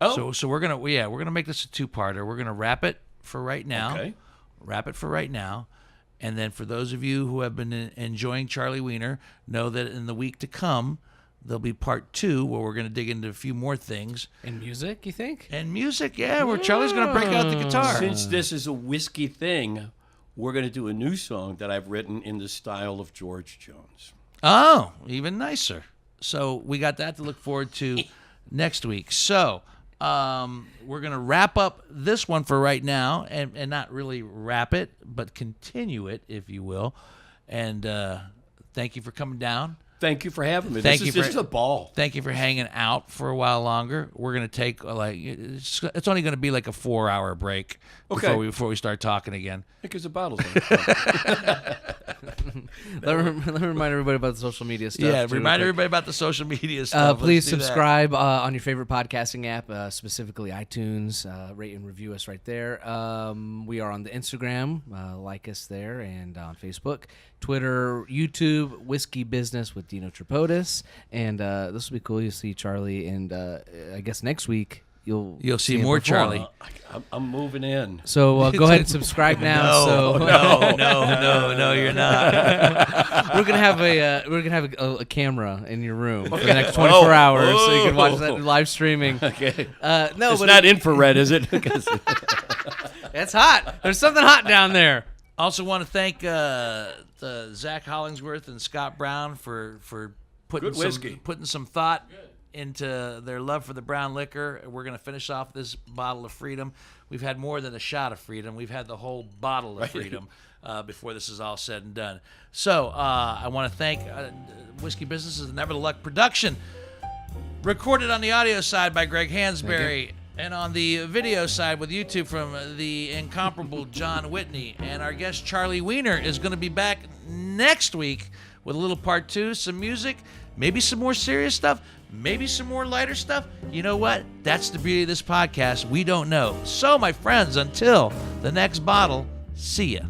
Speaker 1: Oh. So we're going to make this a two-parter. We're going to wrap it for right now.
Speaker 3: Okay.
Speaker 1: Wrap it for right now. And then for those of you who have been enjoying Charlie Wiener, know that in the week to come, there'll be part 2 where we're going to dig into a few more things.
Speaker 2: And music, you think?
Speaker 1: And music, yeah, where Charlie's going to break out the guitar.
Speaker 3: Since this is a whiskey thing, we're going to do a new song that I've written in the style of George Jones.
Speaker 1: Oh, even nicer. So we got that to look forward to next week. So we're going to wrap up this one for right now, and not really wrap it, but continue it, if you will. And thank you for coming down.
Speaker 3: Thank you for having me. This is a ball.
Speaker 1: Thank you for hanging out for a while longer. We're going to take, it's only going to be like a 4-hour break before we start talking again.
Speaker 3: Because the bottle's on.
Speaker 2: Let me remind everybody about the social media stuff.
Speaker 1: Yeah, remind everybody about the social media stuff.
Speaker 2: Please subscribe on your favorite podcasting app, specifically iTunes. Rate and review us right there. We are on the Instagram. Like us there, and on Facebook, Twitter, YouTube, Whiskey Business with Dino Tripodis. And this will be cool. You'll see Charlie, and I guess next week you'll see more Charlie.
Speaker 3: I'm moving in.
Speaker 2: So go ahead and subscribe now.
Speaker 1: No, you're not.
Speaker 2: We're gonna have a camera in your room for the next 24 hours, so you can watch that live streaming.
Speaker 3: Okay.
Speaker 2: No,
Speaker 3: it's
Speaker 2: but
Speaker 3: not infrared, is it?
Speaker 2: It's hot. There's something hot down there.
Speaker 1: Also want to thank Zach Hollingsworth and Scott Brown for putting some thought into their love for the brown liquor. We're going to finish off this bottle of Freedom. We've had more than a shot of Freedom. We've had the whole bottle of Freedom before this is all said and done. So I want to thank Whiskey Business' Never the Luck production, recorded on the audio side by Greg Hansberry, and on the video side with YouTube from the incomparable John Whitney. And our guest Charlie Wiener is going to be back next week with a little part 2, some music, maybe some more serious stuff, maybe some more lighter stuff. You know what? That's the beauty of this podcast. We don't know. So, my friends, until the next bottle, see ya.